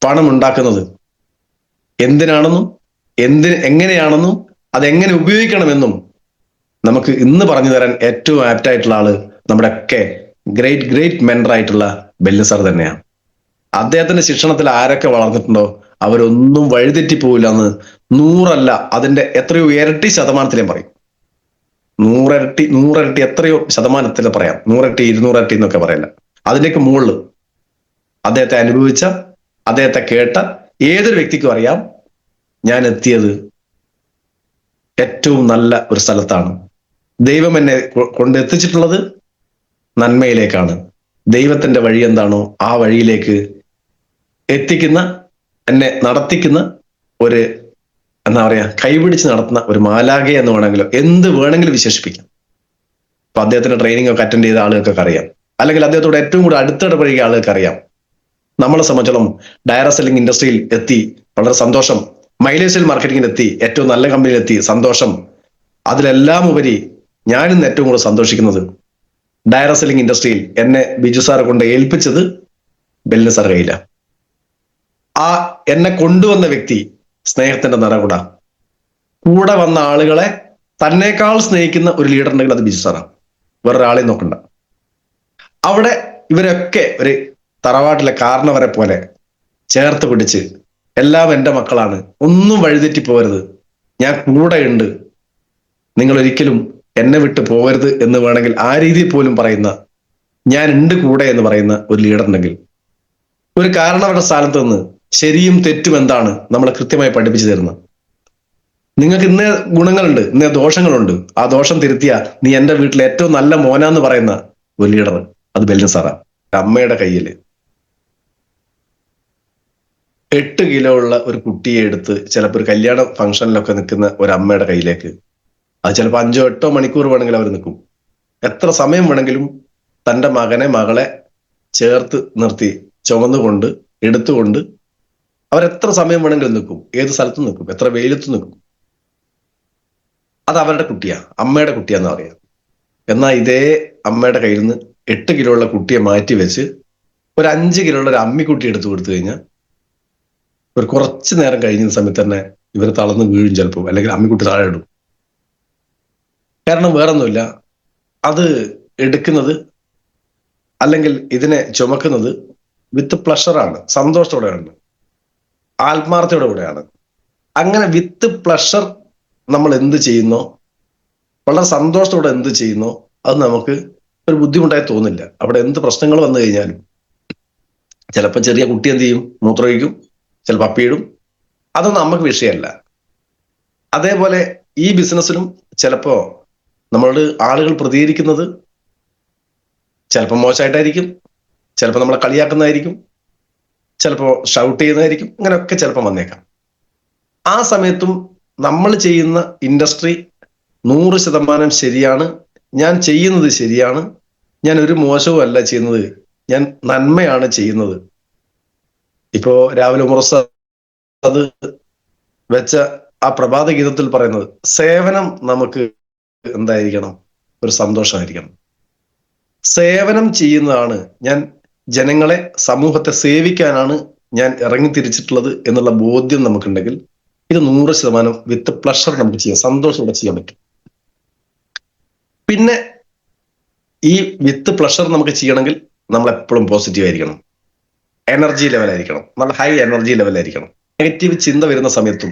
പണം ഉണ്ടാക്കുന്നത് എന്തിനാണെന്നും എങ്ങനെയാണെന്നും അതെങ്ങനെ ഉപയോഗിക്കണമെന്നും നമുക്ക് ഇന്ന് പറഞ്ഞു തരാൻ ഏറ്റവും ആപ്റ്റായിട്ടുള്ള ആള് നമ്മുടെ ഒക്കെ ഗ്രേറ്റ് മെന്റർ ആയിട്ടുള്ള ബെല്ലു സാർ തന്നെയാണ്. അദ്ദേഹത്തിന്റെ ശിക്ഷണത്തിൽ ആരൊക്കെ വളർന്നിട്ടുണ്ടോ അവരൊന്നും വഴിതെറ്റി പോവില്ല എന്ന് 100 അതിന്റെ എത്രയോ ഇരട്ടി ശതമാനത്തിലും പറയും. 100 ഇരട്ടി എത്രയോ ശതമാനത്തിൽ പറയാം. 100 200 എന്നൊക്കെ പറയല്ല. അതിലേക്ക് മുകളിൽ അദ്ദേഹത്തെ അനുഭവിച്ച, അദ്ദേഹത്തെ കേട്ട ഏതൊരു വ്യക്തിക്കും അറിയാം ഞാൻ എത്തിയത് ഏറ്റവും നല്ല ഒരു സ്ഥലത്താണ്. ദൈവം എന്നെ കൊണ്ടെത്തിച്ചിട്ടുള്ളത് നന്മയിലേക്കാണ്. ദൈവത്തിന്റെ വഴി എന്താണോ ആ വഴിയിലേക്ക് എത്തിക്കുന്ന, എന്നെ നടത്തിക്കുന്ന ഒരു എന്താ പറയാ കൈപിടിച്ച് നടത്തുന്ന ഒരു മാലാഖയെ എന്ന് എന്ത് വേണമെങ്കിലും വിശേഷിപ്പിക്കാം. അപ്പൊ അദ്ദേഹത്തിന്റെ ട്രെയിനിങ് ഒക്കെ അറ്റൻഡ് ചെയ്ത ആളുകൾക്കൊക്കെ അറിയാം, അല്ലെങ്കിൽ അദ്ദേഹത്തോട് ഏറ്റവും കൂടുതൽ അടുത്തിടപഴകിയ ആളുകൾക്ക് അറിയാം. നമ്മളെ സംബന്ധിച്ചോളം ഡയറക്ട് സെല്ലിംഗ് ഇൻഡസ്ട്രിയിൽ എത്തി വളരെ സന്തോഷം. മൈലേജ് സെൽ മാർക്കറ്റിംഗിൽ എത്തി, ഏറ്റവും നല്ല കമ്പനിയിൽ എത്തി, സന്തോഷം. അതിലെല്ലാം ഉപരി ഞാനിന്ന് ഏറ്റവും കൂടുതൽ സന്തോഷിക്കുന്നത് ഡയറക്ട് സെല്ലിംഗ് ഇൻഡസ്ട്രിയിൽ എന്നെ ബിജു സാറെ കൊണ്ട് ഏൽപ്പിച്ചത് ബെല്ലു സാർ കയ്യില. ആ എന്നെ കൊണ്ടുവന്ന വ്യക്തി സ്നേഹത്തിന്റെ നിറകുട. കൂടെ വന്ന ആളുകളെ തന്നേക്കാൾ സ്നേഹിക്കുന്ന ഒരു ലീഡർ ഉണ്ടെങ്കിൽ അത് ബിജു സാറാണ്. വേറൊരാളെ നോക്കണ്ട. അവിടെ ഇവരൊക്കെ ഒരു തറവാട്ടിലെ കാരണവരെ പോലെ ചേർത്ത് പിടിച്ച് എല്ലാം എൻ്റെ മക്കളാണ്, ഒന്നും വഴിതെറ്റി പോകരുത്, ഞാൻ കൂടെ ഉണ്ട്, നിങ്ങൾ ഒരിക്കലും എന്നെ വിട്ട് പോകരുത് എന്ന് വേണമെങ്കിൽ ആ രീതിയിൽ പോലും പറയുന്ന, ഞാൻ ഉണ്ട് കൂടെ എന്ന് പറയുന്ന ഒരു ലീഡർ ഉണ്ടെങ്കിൽ, ഒരു കാരണവരുടെ സ്ഥാനത്ത് നിന്ന് ശരിയും തെറ്റും എന്താണ് നമ്മളെ കൃത്യമായി പഠിപ്പിച്ചു തരുന്നത്. നിങ്ങൾക്ക് ഇന്നേ ഗുണങ്ങളുണ്ട്, ഇന്നേ ദോഷങ്ങളുണ്ട്, ആ ദോഷം തിരുത്തിയ നീ എൻ്റെ വീട്ടിലെ ഏറ്റവും നല്ല മോനാന്ന് പറയുന്ന ഒരു ലീഡർ അത് ബെല്ലു സാറാ. അമ്മയുടെ കയ്യില് 8 കിലോ ഉള്ള ഒരു കുട്ടിയെ എടുത്ത് ചിലപ്പോൾ ഒരു കല്യാണ ഫംഗ്ഷനിലൊക്കെ നിൽക്കുന്ന ഒരു അമ്മയുടെ കയ്യിലേക്ക് അത് ചിലപ്പോൾ 5 8 മണിക്കൂർ വേണമെങ്കിൽ അവർ നിൽക്കും. എത്ര സമയം വേണമെങ്കിലും തൻ്റെ മകളെ ചേർത്ത് നിർത്തി ചുമന്നുകൊണ്ട് എടുത്തുകൊണ്ട് അവരെത്ര സമയം വേണമെങ്കിലും നിൽക്കും. ഏത് സ്ഥലത്തും നിൽക്കും, എത്ര വെയിലത്തും നിൽക്കും. അത് അവരുടെ കുട്ടിയാ, അമ്മയുടെ കുട്ടിയാന്ന് പറയാം. എന്നാൽ ഇതേ അമ്മയുടെ കയ്യിൽ നിന്ന് 8 കിലോ ഉള്ള കുട്ടിയെ മാറ്റി വെച്ച് ഒരു 5 കിലോ ഉള്ള ഒരു അമ്മിക്കുട്ടി എടുത്തു കൊടുത്തു കഴിഞ്ഞാൽ ഒരു കുറച്ചു നേരം കഴിഞ്ഞ സമയത്ത് തന്നെ ഇവർ തളർന്ന് വീഴും ചിലപ്പോൾ, അല്ലെങ്കിൽ അമ്മിക്കുട്ടി താഴെ ഇടും. കാരണം വേറൊന്നുമില്ല, അത് എടുക്കുന്നത് അല്ലെങ്കിൽ ഇതിനെ ചുമക്കുന്നത് വിത്ത് പ്ലഷറാണ്, സന്തോഷത്തോടെയാണ്, ആത്മാർത്ഥതയോടെ കൂടെയാണ്. അങ്ങനെ വിത്ത് പ്ലഷർ നമ്മൾ എന്ത് ചെയ്യുന്നോ, വളരെ സന്തോഷത്തോടെ എന്ത് ചെയ്യുന്നോ അത് നമുക്ക് ഒരു ബുദ്ധിമുട്ടായി തോന്നില്ല. അവിടെ എന്ത് പ്രശ്നങ്ങൾ വന്നു കഴിഞ്ഞാലും ചിലപ്പോൾ ചെറിയ കുട്ടി എന്ത് ചെയ്യും, മൂത്രമൊഴിക്കും, ചിലപ്പോൾ അപ്പിയിടും, അതൊന്നും നമുക്ക് വിഷയമല്ല. അതേപോലെ ഈ ബിസിനസ്സിലും ചിലപ്പോ നമ്മളോട് ആളുകൾ പ്രതികരിക്കുന്നത് ചിലപ്പോൾ മോശമായിട്ടായിരിക്കും, ചിലപ്പോൾ നമ്മളെ കളിയാക്കുന്നതായിരിക്കും, ചിലപ്പോൾ ഷൗട്ട് ചെയ്യുന്നതായിരിക്കും, അങ്ങനെയൊക്കെ ചിലപ്പോൾ വന്നേക്കാം. ആ സമയത്തും നമ്മൾ ചെയ്യുന്ന ഇൻഡസ്ട്രി 100% ശരിയാണ്, ഞാൻ ചെയ്യുന്നത് ശരിയാണ്, ഞാൻ ഒരു മോശവും അല്ല ചെയ്യുന്നത്, ഞാൻ നന്മയാണ് ചെയ്യുന്നത്. ഇപ്പോ രാവിലെ അത് വെച്ച ആ പ്രഭാത ഗീതത്തിൽ പറയുന്നത് സേവനം നമുക്ക് എന്തായിരിക്കണം, ഒരു സന്തോഷമായിരിക്കണം. സേവനം ചെയ്യുന്നതാണ്, ഞാൻ ജനങ്ങളെ, സമൂഹത്തെ സേവിക്കാനാണ് ഞാൻ ഇറങ്ങിത്തിരിച്ചിട്ടുള്ളത് എന്നുള്ള ബോധ്യം നമുക്കുണ്ടെങ്കിൽ ഇത് 100% വിത്ത് പ്ലഷർ നമുക്ക് ചെയ്യാം, സന്തോഷത്തോടെ ചെയ്യാൻ പറ്റും. പിന്നെ ഈ വിത്ത് പ്ലഷർ നമുക്ക് ചെയ്യണമെങ്കിൽ നമ്മൾ എപ്പോഴും പോസിറ്റീവ് ആയിരിക്കണം, എനർജി ലെവലായിരിക്കണം, നല്ല ഹൈ എനർജി ലെവലായിരിക്കണം. നെഗറ്റീവ് ചിന്ത വരുന്ന സമയത്തും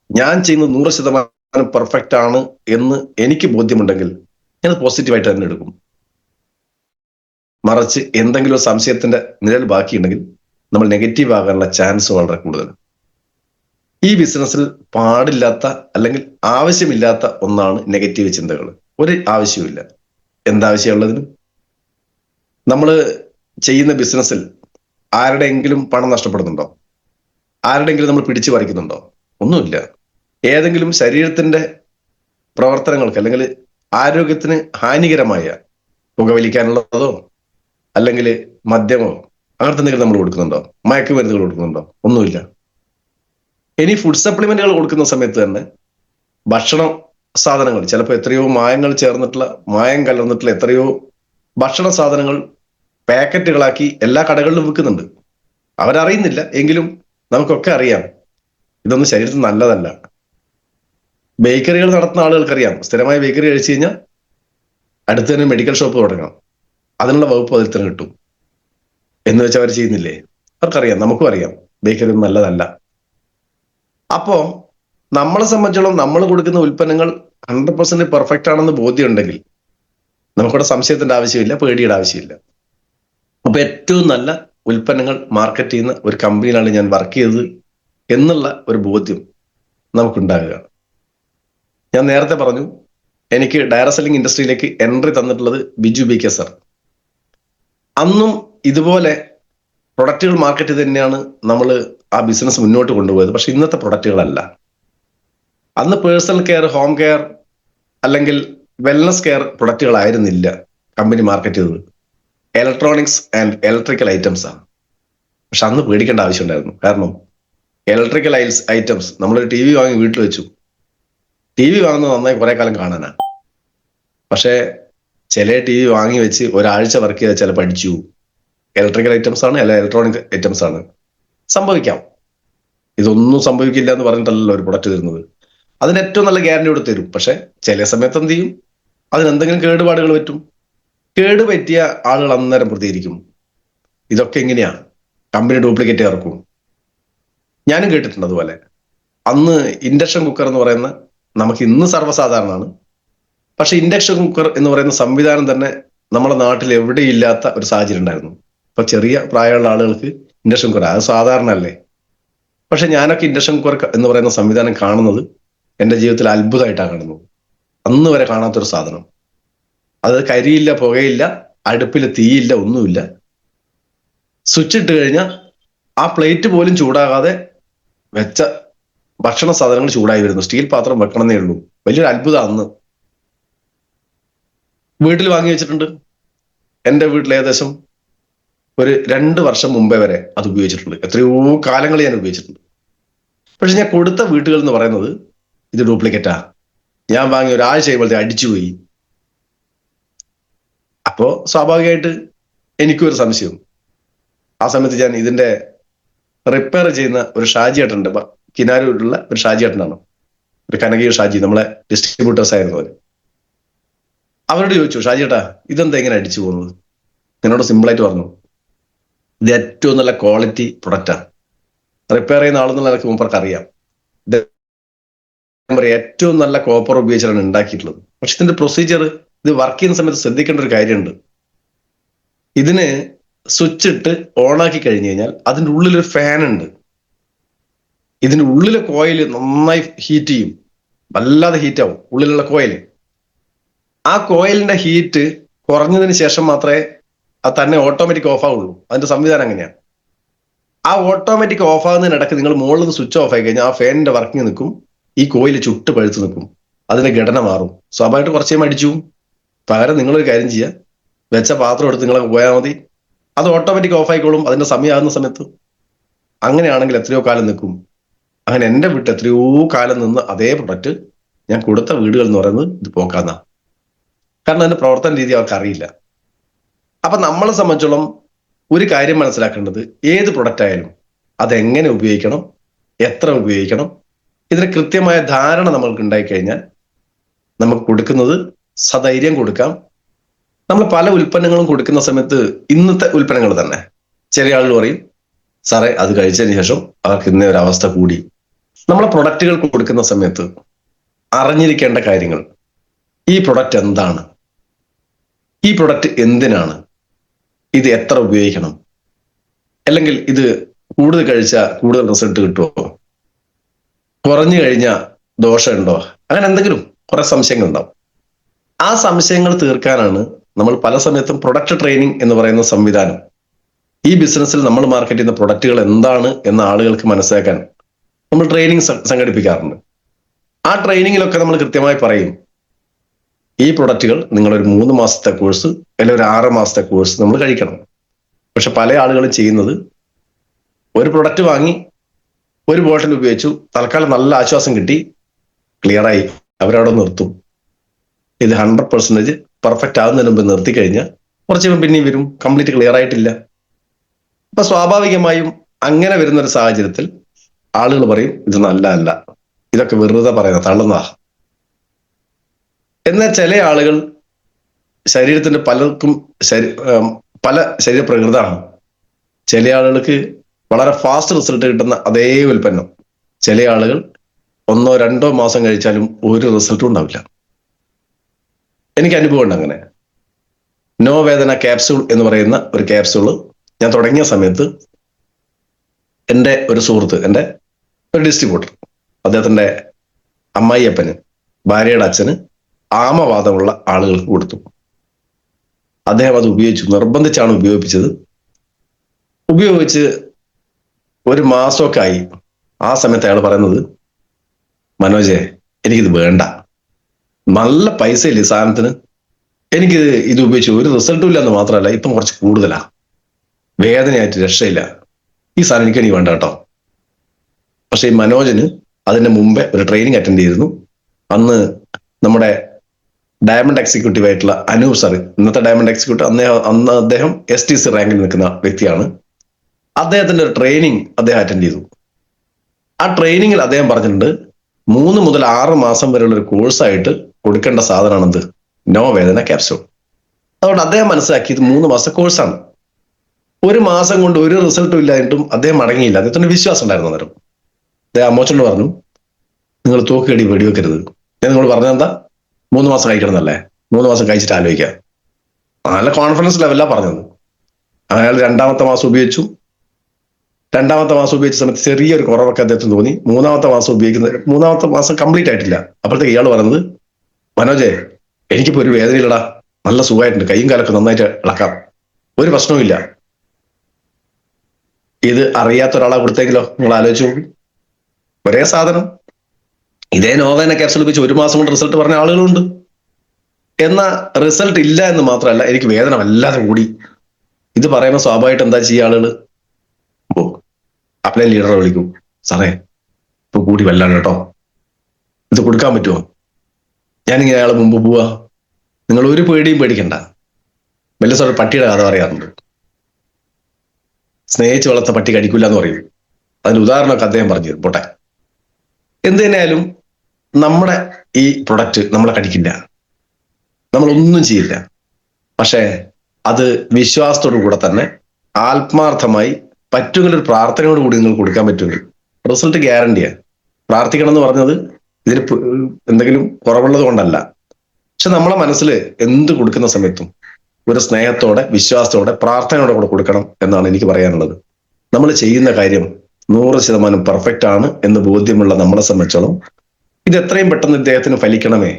ഞാൻ ചെയ്യുന്നത് 100% പെർഫെക്റ്റ് ആണ് എന്ന് എനിക്ക് ബോധ്യമുണ്ടെങ്കിൽ ഞാനത് പോസിറ്റീവായിട്ട് തന്നെ എടുക്കും. മറിച്ച് എന്തെങ്കിലും ഒരു സംശയത്തിന്റെ നിഴൽ ബാക്കിയുണ്ടെങ്കിൽ നമ്മൾ നെഗറ്റീവ് ആകാനുള്ള ചാൻസ് വളരെ കൂടുതൽ. ഈ ബിസിനസ്സിൽ പാടില്ലാത്ത അല്ലെങ്കിൽ ആവശ്യമില്ലാത്ത ഒന്നാണ് നെഗറ്റീവ് ചിന്തകൾ. ഒരു ആവശ്യമില്ല. എന്താവശ്യമുള്ളതിനും നമ്മൾ ചെയ്യുന്ന ബിസിനസ്സിൽ ആരുടെയെങ്കിലും പണം നഷ്ടപ്പെടുന്നുണ്ടോ? ആരുടെയെങ്കിലും നമ്മൾ പിടിച്ചു പറിക്കുന്നുണ്ടോ? ഒന്നുമില്ല. ഏതെങ്കിലും ശരീരത്തിന്റെ പ്രവർത്തനങ്ങൾക്ക് അല്ലെങ്കിൽ ആരോഗ്യത്തിന് ഹാനികരമായ പുകവലിക്കാനുള്ളതോ അല്ലെങ്കിൽ മദ്യമോ അങ്ങനത്തെ എന്തെങ്കിലും നമ്മൾ കൊടുക്കുന്നുണ്ടോ? മയക്കുമരുന്നുകൾ കൊടുക്കുന്നുണ്ടോ? ഒന്നുമില്ല. ഇനി ഫുഡ് സപ്ലിമെന്റുകൾ കൊടുക്കുന്ന സമയത്ത് തന്നെ ഭക്ഷണ സാധനങ്ങൾ ചിലപ്പോൾ എത്രയോ മായം കലർന്നിട്ടുള്ള എത്രയോ ഭക്ഷണ സാധനങ്ങൾ പാക്കറ്റുകളാക്കി എല്ലാ കടകളിലും വിൽക്കുന്നുണ്ട്. അവരറിയുന്നില്ല, എങ്കിലും നമുക്കൊക്കെ അറിയാം ഇതൊന്നും ശരീരത്തിന് നല്ലതല്ല. ബേക്കറികൾ നടത്തുന്ന ആളുകൾക്കറിയാം, സ്ഥിരമായി ബേക്കറി കഴിച്ചു കഴിഞ്ഞാൽ അടുത്ത് തന്നെ മെഡിക്കൽ ഷോപ്പ് തുടങ്ങാം, അതിനുള്ള വകുപ്പ് അതിൽ തന്നെ കിട്ടും എന്ന് വെച്ചാൽ അവർ ചെയ്യുന്നില്ലേ? അവർക്കറിയാം, നമുക്കും അറിയാം ബേക്കറി ഒന്നും നല്ലതല്ല. അപ്പോ നമ്മളെ സംബന്ധിച്ചോളം നമ്മൾ കൊടുക്കുന്ന ഉൽപ്പന്നങ്ങൾ 100% പെർഫെക്റ്റ് ആണെന്ന് ബോധ്യം ഉണ്ടെങ്കിൽ നമുക്കിവിടെ സംശയത്തിന്റെ ആവശ്യമില്ല, പേടിയുടെ ആവശ്യമില്ല. അപ്പൊ ഏറ്റവും നല്ല ഉൽപ്പന്നങ്ങൾ മാർക്കറ്റ് ചെയ്യുന്ന ഒരു കമ്പനിയിലാണ് ഞാൻ വർക്ക് ചെയ്തത് എന്നുള്ള ഒരു ബോധ്യം നമുക്കുണ്ടാകുക. ഞാൻ നേരത്തെ പറഞ്ഞു, എനിക്ക് ഡയറക്ട് സെല്ലിംഗ് ഇൻഡസ്ട്രിയിലേക്ക് എൻട്രി തന്നിട്ടുള്ളത് ബിജു ബി കെ സർ. അന്നും ഇതുപോലെ പ്രൊഡക്റ്റുകൾ മാർക്കറ്റ് ചെയ്ത് തന്നെയാണ് നമ്മൾ ആ ബിസിനസ് മുന്നോട്ട് കൊണ്ടുപോയത്. പക്ഷെ ഇന്നത്തെ പ്രൊഡക്റ്റുകളല്ല. അന്ന് പേഴ്സണൽ കെയർ, ഹോം കെയർ അല്ലെങ്കിൽ വെൽനസ് കെയർ പ്രൊഡക്റ്റുകളായിരുന്നില്ല കമ്പനി മാർക്കറ്റ് ചെയ്തത്. ഇലക്ട്രോണിക്സ് ആൻഡ് ഇലക്ട്രിക്കൽ ഐറ്റംസ് ആണ്. പക്ഷെ അന്ന് പേടിക്കേണ്ട ആവശ്യമുണ്ടായിരുന്നു. കാരണം ഇലക്ട്രിക്കൽ ഐറ്റംസ്, നമ്മളൊരു ടി വി വാങ്ങി വീട്ടിൽ വെച്ചു. ടി വി വാങ്ങുന്നത് നന്നായി കുറെ കാലം കാണാനാ. പക്ഷേ ചില ടി വി വാങ്ങി വെച്ച് ഒരാഴ്ച വർക്ക് ചെയ്താൽ ചിലപ്പോൾ അടിച്ചു. ഇലക്ട്രിക്കൽ ഐറ്റംസ് ആണ്, അല്ല ഇലക്ട്രോണിക് ഐറ്റംസ് ആണ്, സംഭവിക്കാം. ഇതൊന്നും സംഭവിക്കില്ല എന്ന് പറഞ്ഞിട്ടല്ലല്ലോ ഒരു പ്രൊഡക്റ്റ് തരുന്നത്. അതിന് ഏറ്റവും നല്ല ഗ്യാരണ്ടി കൂടെ തരും. പക്ഷെ ചില സമയത്ത് എന്ത് ചെയ്യും, അതിനെന്തെങ്കിലും കേടുപാടുകൾ പറ്റും. കേട് പറ്റിയ ആളുകൾ അന്നേരം പ്രതികരിക്കും. ഇതൊക്കെ എങ്ങനെയാണ്, കമ്പനി ഡ്യൂപ്ലിക്കേറ്റ് ഇറക്കും. ഞാനും കേട്ടിട്ടുണ്ട് അതുപോലെ. അന്ന് ഇൻഡക്ഷൻ കുക്കർ എന്ന് പറയുന്ന, നമുക്ക് ഇന്ന് സർവ്വസാധാരണമാണ്, പക്ഷെ ഇൻഡക്ഷൻ കുക്കർ എന്ന് പറയുന്ന സംവിധാനം തന്നെ നമ്മുടെ നാട്ടിൽ എവിടെയില്ലാത്ത ഒരു സാഹചര്യം ഉണ്ടായിരുന്നു. ഇപ്പൊ ചെറിയ പ്രായമുള്ള ആളുകൾക്ക് ഇൻഡക്ഷൻ കുക്കർ അത് സാധാരണ അല്ലേ. പക്ഷെ ഞാനൊക്കെ ഇൻഡക്ഷൻ കുക്കർ എന്ന് പറയുന്ന സംവിധാനം കാണുന്നത് എൻ്റെ ജീവിതത്തിൽ അത്ഭുതമായിട്ടാണ് കാണുന്നത്. അന്ന് വരെ കാണാത്തൊരു സാധനം. അത് കരിയില്ല, പുകയില്ല, അടുപ്പിൽ തീയില്ല, ഒന്നുമില്ല. സ്വിച്ച് ഇട്ട് കഴിഞ്ഞാൽ ആ പ്ലേറ്റ് പോലും ചൂടാകാതെ വെച്ച ഭക്ഷണ സാധനങ്ങൾ ചൂടായി വരുന്നു. സ്റ്റീൽ പാത്രം വെക്കണമെന്നേ ഉള്ളൂ. വലിയൊരു അത്ഭുതം. അന്ന് വീട്ടിൽ വാങ്ങി വെച്ചിട്ടുണ്ട്. എൻ്റെ വീട്ടിൽ ഏകദേശം ഒരു 2 വർഷം മുമ്പേ വരെ അത് ഉപയോഗിച്ചിട്ടുണ്ട്. എത്രയോ കാലങ്ങൾ ഞാൻ ഉപയോഗിച്ചിട്ടുണ്ട്. പക്ഷെ ഞാൻ കൊടുത്ത വീട്ടുകൾ എന്ന് പറയുന്നത് ഇത് ഡ്യൂപ്ലിക്കേറ്റാ. ഞാൻ വാങ്ങി ഒരാഴ്ച കഴിയുമ്പോഴത്തെ അടിച്ചുപോയി. അപ്പോ സ്വാഭാവികമായിട്ട് എനിക്കും ഒരു സംശയം. ആ സമയത്ത് ഞാൻ ഇതിന്റെ റിപ്പയർ ചെയ്യുന്ന ഒരു ഷാജിയേട്ടനുണ്ട്, കിനാരൂരിലുള്ള ഒരു ഷാജിയേട്ടനാണ്, ഒരു കനകീയ ഷാജി, നമ്മളെ ഡിസ്ട്രിബ്യൂട്ടേഴ്സ് ആയിരുന്നു അവർ. അവരോട് ചോദിച്ചു, ഷാജിയേട്ടാ ഇതെന്താ ഇങ്ങനെ അടിച്ചു പോകുന്നത്? എന്നോട് സിമ്പിളായിട്ട് പറഞ്ഞു, ഇത് ഏറ്റവും നല്ല ക്വാളിറ്റി പ്രൊഡക്റ്റാണ്, റിപ്പയർ ചെയ്യുന്ന ആളെന്നുള്ള എനിക്ക് മുമ്പർക്ക് അറിയാം, ഏറ്റവും നല്ല കോപ്പർ ഉപയോഗിച്ചാണ് ഉണ്ടാക്കിയിട്ടുള്ളത്. പക്ഷെ ഇതിന്റെ പ്രൊസീജിയർ, ഇത് വർക്ക് ചെയ്യുന്ന സമയത്ത് ശ്രദ്ധിക്കേണ്ട ഒരു കാര്യമുണ്ട്. ഇതിന് സ്വിച്ച് ഇട്ട് ഓണാക്കി കഴിഞ്ഞു കഴിഞ്ഞാൽ അതിൻ്റെ ഉള്ളിലൊരു ഫാൻ ഉണ്ട്. ഇതിന്റെ ഉള്ളിലെ കോയിൽ നന്നായി ഹീറ്റ് ചെയ്യും, വല്ലാതെ ഹീറ്റ് ആവും ഉള്ളിലുള്ള കോയിൽ. ആ കോയിലിന്റെ ഹീറ്റ് കുറഞ്ഞതിന് ശേഷം മാത്രമേ അത് തന്നെ ഓട്ടോമാറ്റിക് ഓഫ് ആവുള്ളൂ. അതിന്റെ സംവിധാനം അങ്ങനെയാണ്. ആ ഓട്ടോമാറ്റിക് ഓഫ് ആകുന്നതിനിടയ്ക്ക് നിങ്ങൾ മുകളിൽ നിന്ന് സ്വിച്ച് ഓഫ് ആയി കഴിഞ്ഞാൽ ആ ഫാനിന്റെ വർക്കിംഗ് നിൽക്കും, ഈ കോയിൽ ചുട്ട് പഴുത്ത് നിൽക്കും, അതിന്റെ ഘടന മാറും. സ്വാഭാവികമായിട്ട് കുറച്ചേ അടിച്ചു. പകരം നിങ്ങളൊരു കാര്യം ചെയ്യുക, വെച്ച പാത്രം എടുത്ത് നിങ്ങളെ പോയാൽ മതി, അത് ഓട്ടോമാറ്റിക് ഓഫ് ആയിക്കോളും അതിന്റെ സമയമാകുന്ന സമയത്ത്. അങ്ങനെയാണെങ്കിൽ എത്രയോ കാലം നിൽക്കും. അങ്ങനെ എൻ്റെ വീട്ടിൽ എത്രയോ കാലം നിന്ന് അതേ പ്രൊഡക്റ്റ് ഞാൻ കൊടുത്ത വീടുകൾ എന്ന് പറയുന്നത് ഇത് പോക്കാന്നാ. കാരണം അതിന്റെ പ്രവർത്തന രീതി അവർക്ക് അറിയില്ല. അപ്പൊ നമ്മളെ സംബന്ധിച്ചോളം ഒരു കാര്യം മനസ്സിലാക്കേണ്ടത്, ഏത് പ്രൊഡക്റ്റ് ആയാലും അതെങ്ങനെ ഉപയോഗിക്കണം, എത്ര ഉപയോഗിക്കണം, ഇതിന് കൃത്യമായ ധാരണ നമ്മൾക്ക് ഉണ്ടായിക്കഴിഞ്ഞാൽ നമുക്ക് കൊടുക്കുന്നത് സധൈര്യം കൊടുക്കാം. നമ്മൾ പല ഉൽപ്പന്നങ്ങളും കൊടുക്കുന്ന സമയത്ത് ഇന്നത്തെ ഉൽപ്പന്നങ്ങൾ തന്നെ ചില ആളുകൾ പറയും, സാറേ അത് കഴിച്ചതിന് ശേഷം അവർക്ക് ഇന്ന ഒരു അവസ്ഥ കൂടി. നമ്മളെ പ്രൊഡക്റ്റുകൾ കൊടുക്കുന്ന സമയത്ത് അറിഞ്ഞിരിക്കേണ്ട കാര്യങ്ങൾ, ഈ പ്രൊഡക്റ്റ് എന്താണ്, ഈ പ്രൊഡക്റ്റ് എന്തിനാണ്, ഇത് എത്ര ഉപയോഗിക്കണം, അല്ലെങ്കിൽ ഇത് കൂടുതൽ കഴിച്ചാൽ കൂടുതൽ റിസൾട്ട് കിട്ടുമോ, കുറഞ്ഞു കഴിഞ്ഞാൽ ദോഷമുണ്ടോ, അങ്ങനെ എന്തെങ്കിലും കുറെ സംശയങ്ങൾ ഉണ്ടാവും. ആ സംശയങ്ങൾ തീർക്കാനാണ് നമ്മൾ പല സമയത്തും പ്രൊഡക്റ്റ് ട്രെയിനിങ് എന്ന് പറയുന്ന സംവിധാനം. ഈ ബിസിനസ്സിൽ നമ്മൾ മാർക്കറ്റ് ചെയ്യുന്ന പ്രൊഡക്റ്റുകൾ എന്താണ് എന്ന ആളുകൾക്ക് മനസ്സിലാക്കാൻ നമ്മൾ ട്രെയിനിങ് സംഘടിപ്പിക്കാറുണ്ട്. ആ ട്രെയിനിങ്ങിലൊക്കെ നമ്മൾ കൃത്യമായി പറയും, ഈ പ്രൊഡക്റ്റുകൾ നിങ്ങളൊരു 3 മാസത്തെ കോഴ്സ് അല്ലെങ്കിൽ ഒരു 6 മാസത്തെ കോഴ്സ് നമ്മൾ കഴിക്കണം. പക്ഷെ പല ആളുകളും ചെയ്യുന്നത്, ഒരു പ്രൊഡക്റ്റ് വാങ്ങി ഒരു ബോട്ടിൽ ഉപയോഗിച്ചു, തൽക്കാലം നല്ല ആശ്വാസം കിട്ടി, ക്ലിയറായി, അവരവിടെ നിർത്തും. ഇത് 100% പെർഫെക്റ്റ് ആകുന്നതിന് മുമ്പ് നിർത്തി കഴിഞ്ഞാൽ കുറച്ച് പിന്നെയും വരും, കംപ്ലീറ്റ് ക്ലിയർ ആയിട്ടില്ല. അപ്പൊ സ്വാഭാവികമായും അങ്ങനെ വരുന്ന ഒരു സാഹചര്യത്തിൽ ആളുകൾ പറയും ഇത് നല്ലതല്ല, ഇതൊക്കെ വെറുതെ പറയുന്ന തള്ളുന്നതാ. എന്നാൽ ചില ആളുകൾ ശരീരത്തിന്റെ പലർക്കും പല ശരീരപ്രകൃതമാണ്. ചില ആളുകൾക്ക് വളരെ ഫാസ്റ്റ് റിസൾട്ട് കിട്ടുന്ന അതേ ഉൽപ്പന്നം ചില ആളുകൾ 1-2 മാസം കഴിച്ചാലും ഒരു റിസൾട്ടും ഉണ്ടാവില്ല. എനിക്ക് അനുഭവമുണ്ട് അങ്ങനെ. നോ വേദന ക്യാപ്സ്യൂൾ എന്ന് പറയുന്ന ഒരു ക്യാപ്സ്യൂള് ഞാൻ തുടങ്ങിയ സമയത്ത് എൻ്റെ ഒരു സുഹൃത്ത്, എൻ്റെ ഒരു ഡിസ്ട്രിബ്യൂട്ടർ, അദ്ദേഹത്തിന്റെ അമ്മായിയപ്പന്, ഭാര്യയുടെ അച്ഛന് ആമവാദമുള്ള ആളുകൾക്ക് കൊടുത്തു. അദ്ദേഹം അത് ഉപയോഗിച്ചു, നിർബന്ധിച്ചാണ് ഉപയോഗിപ്പിച്ചത്. ഉപയോഗിച്ച് 1 മാസമൊക്കെ ആയി. ആ സമയത്ത് അയാൾ പറയുന്നത്, മനോജെ എനിക്കിത് വേണ്ട, നല്ല പൈസയില്ലേ സാധനത്തിന്, എനിക്ക് ഇത് ഉപയോഗിച്ച് ഒരു റിസൾട്ടും ഇല്ല എന്ന് മാത്രമല്ല ഇപ്പം കുറച്ച് കൂടുതലാ, വേദനയായിട്ട് രക്ഷയില്ല, ഈ സാധനം എനിക്ക് വേണ്ട കേട്ടോ. പക്ഷെ ഈ മനോജന് അതിന് മുമ്പേ ഒരു ട്രെയിനിങ് അറ്റൻഡ് ചെയ്തിരുന്നു. അന്ന് നമ്മുടെ ഡയമണ്ട് എക്സിക്യൂട്ടീവ് ആയിട്ടുള്ള അനൂപ് സാർ, ഇന്നത്തെ ഡയമണ്ട് എക്സിക്യൂട്ടീവ്, അന്ന് അദ്ദേഹം STC റാങ്കിൽ നിൽക്കുന്ന വ്യക്തിയാണ്. അദ്ദേഹത്തിന്റെ ഒരു ട്രെയിനിങ് അദ്ദേഹം അറ്റൻഡ് ചെയ്തു. ആ ട്രെയിനിങ്ങിൽ അദ്ദേഹം പറഞ്ഞിട്ടുണ്ട് 3 മുതൽ 6 മാസം വരെയുള്ള ഒരു കോഴ്സായിട്ട് കൊടുക്കേണ്ട സാധനമാണെന്ത്, നോ വേദന ക്യാപ്സ്യൂൾ. അതുകൊണ്ട് അദ്ദേഹം മനസ്സിലാക്കിയത് 3 മാസത്തെ കോഴ്സാണ്. 1 മാസം കൊണ്ട് ഒരു റിസൾട്ടും ഇല്ലായിട്ടും അദ്ദേഹം മടങ്ങിയില്ല. അദ്ദേഹത്തിന് വിശ്വാസം ഉണ്ടായിരുന്നു. അന്നേരം അദ്ദേഹം അമ്മോച്ചോട് പറഞ്ഞു, നിങ്ങൾ തോക്കേടി വെടിവെക്കരുത്. ഞാൻ നിങ്ങൾ പറഞ്ഞതെന്താ, 3 മാസം കഴിക്കണം എന്നല്ലേ, 3 മാസം കഴിച്ചിട്ട് ആലോചിക്കാം. നല്ല കോൺഫിഡൻസ് ലെവലാണ് പറഞ്ഞത്. അയാൾ 2ാമത്തെ മാസം ഉപയോഗിച്ചു. 2ാമത്തെ മാസം ഉപയോഗിച്ച സമയത്ത് ചെറിയൊരു കുറവൊക്കെ അദ്ദേഹത്തിന് തോന്നി. 3ാമത്തെ മാസം ഉപയോഗിക്കുന്നത്, 3ാമത്തെ മാസം കംപ്ലീറ്റ് ആയിട്ടില്ല. അപ്പോഴത്തേക്ക് ഇയാൾ പറയുന്നത്, മനോജെ എനിക്കിപ്പോ ഒരു വേദനയില്ലടാ, നല്ല സുഖമായിട്ടുണ്ട്, കൈയും കാലൊക്കെ നന്നായിട്ട് ഇളക്കാം, ഒരു പ്രശ്നവുമില്ല. ഇത് അറിയാത്ത ഒരാളെ കൊടുത്തെങ്കിലോ, നിങ്ങൾ ആലോചിച്ചു നോക്കി. ഒരേ സാധനം, ഇതേ നോവേന ക്യാപ്സ്യൂൾ ഉപയോഗിച്ച് 1 മാസം കൊണ്ട് റിസൾട്ട് പറഞ്ഞ ആളുകളുണ്ട്. എന്നാൽ റിസൾട്ട് ഇല്ല എന്ന് മാത്രമല്ല, എനിക്ക് വേദന വല്ലാതെ കൂടി. ഇത് പറയുമ്പോൾ സ്വാഭാവികമായിട്ട് എന്താ ചെയ്യുക ആളുകൾ, അപ്ലൈ ലീഡറെ വിളിക്കും, സാറേ ഇപ്പൊ കൂടി വല്ലാണ് കേട്ടോ, ഇത് കൊടുക്കാൻ പറ്റുമോ? ഞാനിങ്ങനെ അയാൾ മുമ്പ് പോവാ, നിങ്ങൾ ഒരു പേടിയും പേടിക്കണ്ട. വലിയ സാർ പട്ടിയുടെ കഥ പറയാറുണ്ട്, സ്നേഹിച്ച് വളർത്ത പട്ടി കടിക്കില്ല എന്ന് പറയും. അതിന് ഉദാഹരണമൊക്കെ അദ്ദേഹം പറഞ്ഞു പോട്ടെ. എന്ത് തന്നെയായാലും നമ്മുടെ ഈ പ്രൊഡക്റ്റ് നമ്മളെ കടിക്കില്ല, നമ്മളൊന്നും ചെയ്യില്ല. പക്ഷേ അത് വിശ്വാസത്തോടു കൂടെ തന്നെ ആത്മാർത്ഥമായി പറ്റുമെങ്കിൽ ഒരു പ്രാർത്ഥനയോട് കൂടി നിങ്ങൾ കൊടുക്കാൻ പറ്റുമെങ്കിൽ റിസൾട്ട് ഗ്യാരണ്ടിയാണ്. പ്രാർത്ഥിക്കണം എന്ന് പറഞ്ഞത് ഇതിന് എന്തെങ്കിലും കുറവുള്ളത് കൊണ്ടല്ല. പക്ഷെ നമ്മളെ മനസ്സിൽ എന്ത് കൊടുക്കുന്ന സമയത്തും ഒരു സ്നേഹത്തോടെ, വിശ്വാസത്തോടെ, പ്രാർത്ഥനയോടെ കൂടെ കൊടുക്കണം എന്നാണ് എനിക്ക് പറയാനുള്ളത്. നമ്മൾ ചെയ്യുന്ന കാര്യം 100% പെർഫെക്റ്റ് ആണ് എന്ന് ബോധ്യമുള്ള നമ്മളെ സംബന്ധിച്ചോളം ഇത് എത്രയും പെട്ടെന്ന് ഇദ്ദേഹത്തിന് ഫലിക്കണമേ,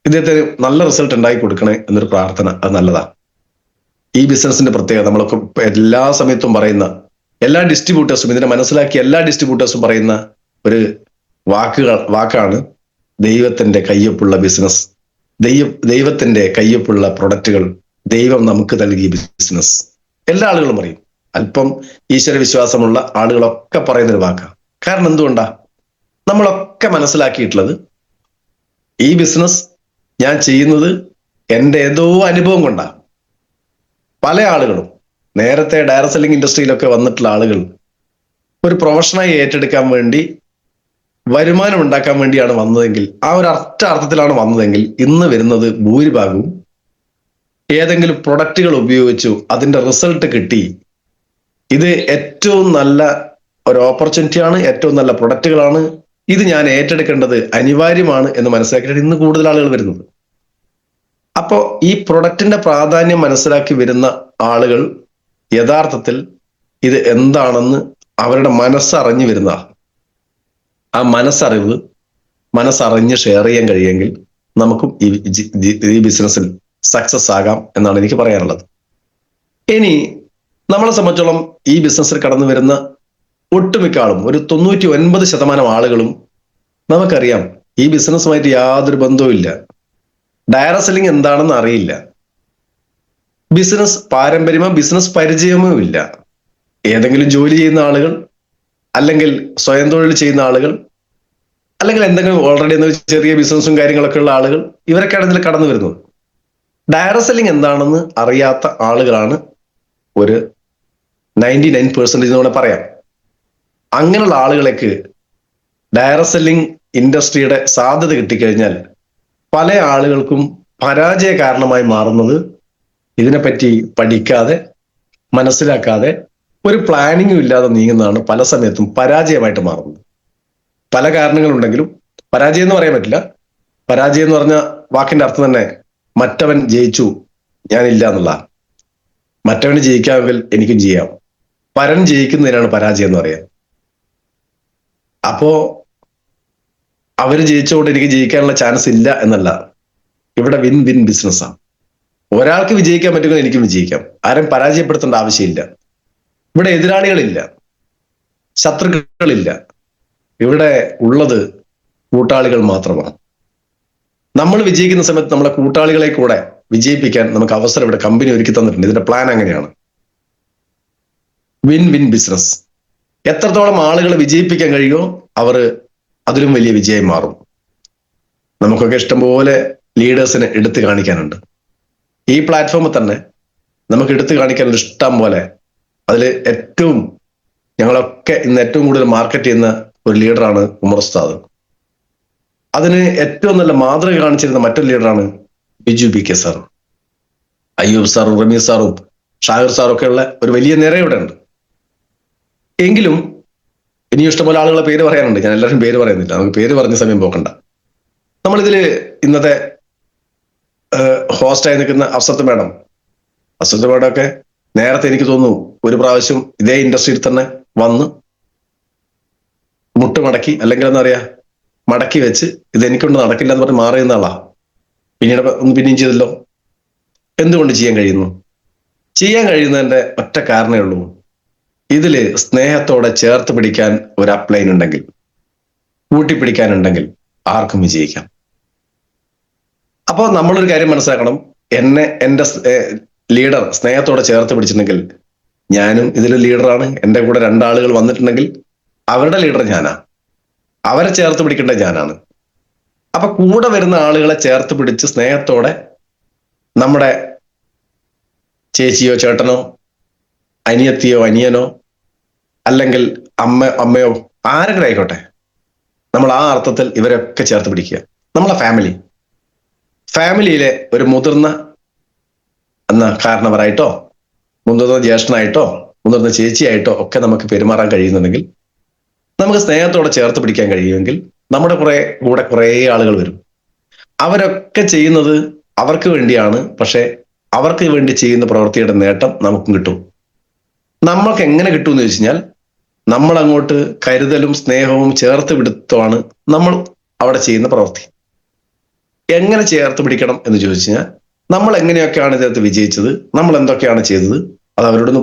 ഇദ്ദേഹത്തിന് നല്ല റിസൾട്ട് ഉണ്ടാക്കി കൊടുക്കണേ എന്നൊരു പ്രാർത്ഥന, അത് നല്ലതാണ്. ഈ ബിസിനസിന്റെ പ്രത്യേകത നമ്മളൊക്കെ എല്ലാ സമയത്തും പറയുന്ന, എല്ലാ ഡിസ്ട്രിബ്യൂട്ടേഴ്സും ഇതിനെ മനസ്സിലാക്കിയ എല്ലാ ഡിസ്ട്രിബ്യൂട്ടേഴ്സും പറയുന്ന ഒരു വാക്കാണ് ദൈവത്തിന്റെ കയ്യൊപ്പുള്ള ബിസിനസ്, ദൈവത്തിന്റെ കയ്യൊപ്പുള്ള പ്രൊഡക്റ്റുകൾ, ദൈവം നമുക്ക് നൽകിയ ബിസിനസ്. എല്ലാ ആളുകളും പറയും. അല്പം ഈശ്വര വിശ്വാസമുള്ള ആളുകളൊക്കെ പറയുന്നൊരു വാക്കാണ്. കാരണം എന്തുകൊണ്ടാ, നമ്മളൊക്കെ മനസ്സിലാക്കിയിട്ടുള്ളത് ഈ ബിസിനസ് ഞാൻ ചെയ്യുന്നത് എൻ്റെ ഏതോ അനുഭവം കൊണ്ടാണ്. പല ആളുകളും നേരത്തെ ഡയറക്ട് സെല്ലിംഗ് ഇൻഡസ്ട്രിയിലൊക്കെ വന്നിട്ടുള്ള ആളുകൾ ഒരു പ്രൊഫഷനായി ഏറ്റെടുക്കാൻ വേണ്ടി, വരുമാനം ഉണ്ടാക്കാൻ വേണ്ടിയാണ് വന്നതെങ്കിൽ, ആ ഒരു അർത്ഥത്തിലാണ് വന്നതെങ്കിൽ, ഇന്ന് വരുന്നത് ഭൂരിഭാഗവും ഏതെങ്കിലും പ്രൊഡക്റ്റുകൾ ഉപയോഗിച്ചു, അതിന്റെ റിസൾട്ട് കിട്ടി, ഇത് ഏറ്റവും നല്ല ഒരു ഓപ്പർച്യൂണിറ്റിയാണ്, ഏറ്റവും നല്ല പ്രൊഡക്റ്റുകളാണ്, ഇത് ഞാൻ ഏറ്റെടുക്കേണ്ടത് അനിവാര്യമാണ് എന്ന് മനസ്സിലാക്കിയിട്ട് ഇന്ന് കൂടുതൽ ആളുകൾ വരുന്നത്. അപ്പോൾ ഈ പ്രൊഡക്റ്റിന്റെ പ്രാധാന്യം മനസ്സിലാക്കി വരുന്ന ആളുകൾ യഥാർത്ഥത്തിൽ ഇത് എന്താണെന്ന് അവരുടെ മനസ്സറിഞ്ഞു വരുന്ന, ആ മനസ്സറിഞ്ഞ് ഷെയർ ചെയ്യാൻ കഴിയുമെങ്കിൽ നമുക്കും ഈ ബിസിനസ്സിൽ സക്സസ് ആകാം എന്നാണ് എനിക്ക് പറയാനുള്ളത്. ഇനി നമ്മളെ സംബന്ധിച്ചോളം ഈ ബിസിനസ്സിൽ കടന്നു വരുന്ന ഒട്ടുമിക്ക ആളും, ഒരു 99% ആളുകളും നമുക്കറിയാം ഈ ബിസിനസ്സുമായിട്ട് യാതൊരു ബന്ധവും ഇല്ല, ഡയറക്ട് സെല്ലിംഗ് എന്താണെന്ന് അറിയില്ല, ബിസിനസ് പാരമ്പര്യമോ ബിസിനസ് പരിചയമോ ഇല്ല. ഏതെങ്കിലും ജോലി ചെയ്യുന്ന ആളുകൾ, അല്ലെങ്കിൽ സ്വയം തൊഴിൽ ചെയ്യുന്ന ആളുകൾ, അല്ലെങ്കിൽ എന്തെങ്കിലും ഓൾറെഡി ചെറിയ ബിസിനസ്സും കാര്യങ്ങളൊക്കെ ഉള്ള ആളുകൾ, ഇവരൊക്കെയാണ് ഇതിൽ കടന്നു വരുന്നത്. ഡയറക്ട് സെല്ലിംഗ് എന്താണെന്ന് അറിയാത്ത ആളുകളാണ് ഒരു 99% എന്ന് പറയാം. അങ്ങനെയുള്ള ആളുകളേക്ക് ഡയറക്ട് സെല്ലിംഗ് ഇൻഡസ്ട്രിയുടെ സാധ്യത കിട്ടിക്കഴിഞ്ഞാൽ പല ആളുകൾക്കും പരാജയ കാരണമായി മാറുന്നത് ഇതിനെപ്പറ്റി പഠിക്കാതെ, മനസ്സിലാക്കാതെ, ഒരു പ്ലാനിങ്ങും ഇല്ലാതെ നീങ്ങുന്നതാണ് പല സമയത്തും പരാജയമായിട്ട് മാറുന്നത്. പല കാരണങ്ങളുണ്ടെങ്കിലും പരാജയം എന്ന് പറയാൻ പറ്റില്ല. പരാജയം എന്ന് പറഞ്ഞ വാക്കിന്റെ അർത്ഥം തന്നെ മറ്റവൻ ജയിച്ചു, ഞാനില്ല എന്നുള്ള. മറ്റവന് ജയിക്കാമെങ്കിൽ എനിക്കും ചെയ്യാം. പരൻ ജയിക്കുന്നതിനാണ് പരാജയം എന്ന് പറയാം. അപ്പോ അവര് ജയിച്ചുകൊണ്ട് എനിക്ക് ജയിക്കാനുള്ള ചാൻസ് ഇല്ല എന്നല്ല. ഇവിടെ വിൻ വിൻ ബിസിനസ്സാണ്. ഒരാൾക്ക് വിജയിക്കാൻ പറ്റുമെങ്കിൽ എനിക്കും വിജയിക്കാം. ആരും പരാജയപ്പെടുത്തേണ്ട ആവശ്യമില്ല. ഇവിടെ എതിരാളികളില്ല, ശത്രുക്കളില്ല. ഇവിടെ ഉള്ളത് കൂട്ടാളികൾ മാത്രമാണ്. നമ്മൾ വിജയിക്കുന്ന സമയത്ത് നമ്മളെ കൂട്ടാളികളെ കൂടെ വിജയിപ്പിക്കാൻ നമുക്ക് അവസരം ഇവിടെ കമ്പനി ഒരുക്കി തന്നിട്ടുണ്ട്. ഇതിന്റെ പ്ലാൻ അങ്ങനെയാണ്. Win win business. എത്രത്തോളം ആളുകളെ വിജയിപ്പിക്കാൻ കഴിയുമോ അവർ അതിലും വലിയ വിജയം മാറും. നമുക്കൊക്കെ ഇഷ്ടംപോലെ ലീഡേഴ്സിനെ എടുത്തു കാണിക്കാനുണ്ട്. ഈ പ്ലാറ്റ്ഫോമിൽ തന്നെ നമുക്ക് എടുത്തു കാണിക്കാനുള്ള ഇഷ്ടം പോലെ. അതിൽ ഏറ്റവും ഞങ്ങളൊക്കെ ഇന്ന് ഏറ്റവും കൂടുതൽ മാർക്കറ്റ് ചെയ്യുന്ന ഒരു ലീഡറാണ് ഉമർ ഉസ്താദ്. അതിന് ഏറ്റവും നല്ല മാതൃക കാണിച്ചിരുന്ന മറ്റൊരു ലീഡറാണ് Biju B K sir. Ayyub സാറും റമീസ് സാറും ഷാഹിർ സാറും ഒക്കെ ഉള്ള ഒരു വലിയ നിര ഇവിടെ ഉണ്ട്. എങ്കിലും ഇനിയും ഇഷ്ടംപോലെ ആളുകളെ പേര് പറയാനുണ്ട്. ഞാൻ എല്ലാവരും പേര് പറയുന്നില്ല, നമുക്ക് പേര് പറഞ്ഞ സമയം പോക്കണ്ട. നമ്മളിതില് ഇന്നത്തെ ഹോസ്റ്റായി നിൽക്കുന്ന അഫ്സത്ത് മേഡം ഒക്കെ നേരത്തെ എനിക്ക് തോന്നുന്നു ഒരു പ്രാവശ്യം ഇതേ ഇൻഡസ്ട്രിയിൽ തന്നെ വന്ന് മുട്ട് മടക്കി, അല്ലെങ്കിൽ എന്താ പറയാ, മടക്കി വെച്ച് ഇതെനിക്കൊണ്ട് നടക്കില്ല എന്ന് പറഞ്ഞ് മാറിയുന്ന ആളാ. പിന്നെയും ചെയ്തല്ലോ. എന്തുകൊണ്ട് ചെയ്യാൻ കഴിയുന്നു? ചെയ്യാൻ കഴിയുന്നതിന്റെ ഒറ്റ കാരണമേ ഉള്ളൂ. ഇതില് സ്നേഹത്തോടെ ചേർത്ത് പിടിക്കാൻ ഒരു അപ്ലൈൻ ഉണ്ടെങ്കിൽ, കൂട്ടിപ്പിടിക്കാനുണ്ടെങ്കിൽ ആർക്കും വിജയിക്കാം. അപ്പോൾ നമ്മളൊരു കാര്യം മനസ്സിലാക്കണം. എന്റെ ലീഡർ സ്നേഹത്തോടെ ചേർത്ത് പിടിച്ചിട്ടുണ്ടെങ്കിൽ ഞാനും ഇതിൽ ലീഡറാണ്. എൻ്റെ കൂടെ രണ്ടാളുകൾ വന്നിട്ടുണ്ടെങ്കിൽ അവരുടെ ലീഡർ ഞാനാ. അവരെ ചേർത്ത് പിടിക്കേണ്ടത് ഞാനാണ്. അപ്പൊ കൂടെ വരുന്ന ആളുകളെ ചേർത്ത് പിടിച്ച് സ്നേഹത്തോടെ നമ്മുടെ ചേച്ചിയോ ചേട്ടനോ അനിയത്തിയോ അനിയനോ അല്ലെങ്കിൽ അമ്മയോ ആരെങ്കിലും ആയിക്കോട്ടെ, നമ്മൾ ആ അർത്ഥത്തിൽ ഇവരൊക്കെ ചേർത്ത് പിടിക്കുക. നമ്മളെ ഫാമിലിയിലെ ഒരു മുതിർന്ന കാരണവരായിട്ടോ, മുതിർന്ന ജ്യേഷ്ഠനായിട്ടോ, മുതിർന്ന ചേച്ചിയായിട്ടോ ഒക്കെ നമുക്ക് പെരുമാറാൻ കഴിയുന്നുണ്ടെങ്കിൽ, നമുക്ക് സ്നേഹത്തോടെ ചേർത്ത് പിടിക്കാൻ കഴിയുമെങ്കിൽ നമ്മുടെ കൂടെ കുറേ ആളുകൾ വരും. അവരൊക്കെ ചെയ്യുന്നത് അവർക്ക് വേണ്ടിയാണ്. പക്ഷെ അവർക്ക് വേണ്ടി ചെയ്യുന്ന പ്രവൃത്തിയുടെ നേട്ടം നമുക്കും കിട്ടും. നമ്മൾക്ക് എങ്ങനെ കിട്ടുമെന്ന് ചോദിച്ചു കഴിഞ്ഞാൽ, നമ്മൾ അങ്ങോട്ട് കരുതലും സ്നേഹവും ചേർത്ത് പിടുത്തമാണ് നമ്മൾ അവിടെ ചെയ്യുന്ന പ്രവൃത്തി. എങ്ങനെ ചേർത്ത് പിടിക്കണം എന്ന് ചോദിച്ചു കഴിഞ്ഞാൽ, നമ്മൾ എങ്ങനെയൊക്കെയാണ് ഇതിനകത്ത് വിജയിച്ചത്, നമ്മൾ എന്തൊക്കെയാണ് ചെയ്തത്, അത് അവരോടൊന്ന്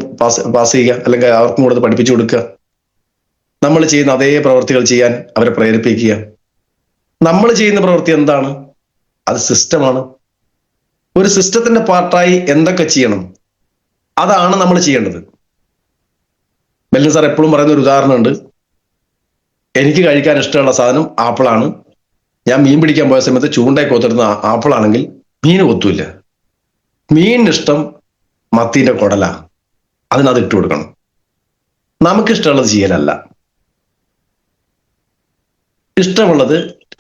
പാസ് ചെയ്യുക, അല്ലെങ്കിൽ അവർക്കും കൂടെ പഠിപ്പിച്ചു കൊടുക്കുക. നമ്മൾ ചെയ്യുന്ന അതേ പ്രവൃത്തികൾ ചെയ്യാൻ അവരെ പ്രേരിപ്പിക്കുക. നമ്മൾ ചെയ്യുന്ന പ്രവൃത്തി എന്താണ്? അത് സിസ്റ്റമാണ്. ഒരു സിസ്റ്റത്തിന്റെ പാർട്ടായി എന്തൊക്കെ ചെയ്യണം അതാണ് നമ്മൾ ചെയ്യേണ്ടത്. മെല്ലിൻ സാർ എപ്പോഴും പറയുന്ന ഒരു ഉദാഹരണമുണ്ട്. എനിക്ക് കഴിക്കാൻ ഇഷ്ടമുള്ള സാധനം ആപ്പിളാണ്. ഞാൻ മീൻ പിടിക്കാൻ പോയ സമയത്ത് ചൂണ്ടയെ കൊത്തിരുന്ന ആപ്പിളാണെങ്കിൽ മീന് കൊത്തൂല്ല. മീനിന് ഇഷ്ടം മത്തീന്റെ കുടല, അതിനത് ഇട്ട് കൊടുക്കണം. നമുക്കിഷ്ടമുള്ളത് ചെയ്യലല്ല, ഇഷ്ടമുള്ളത്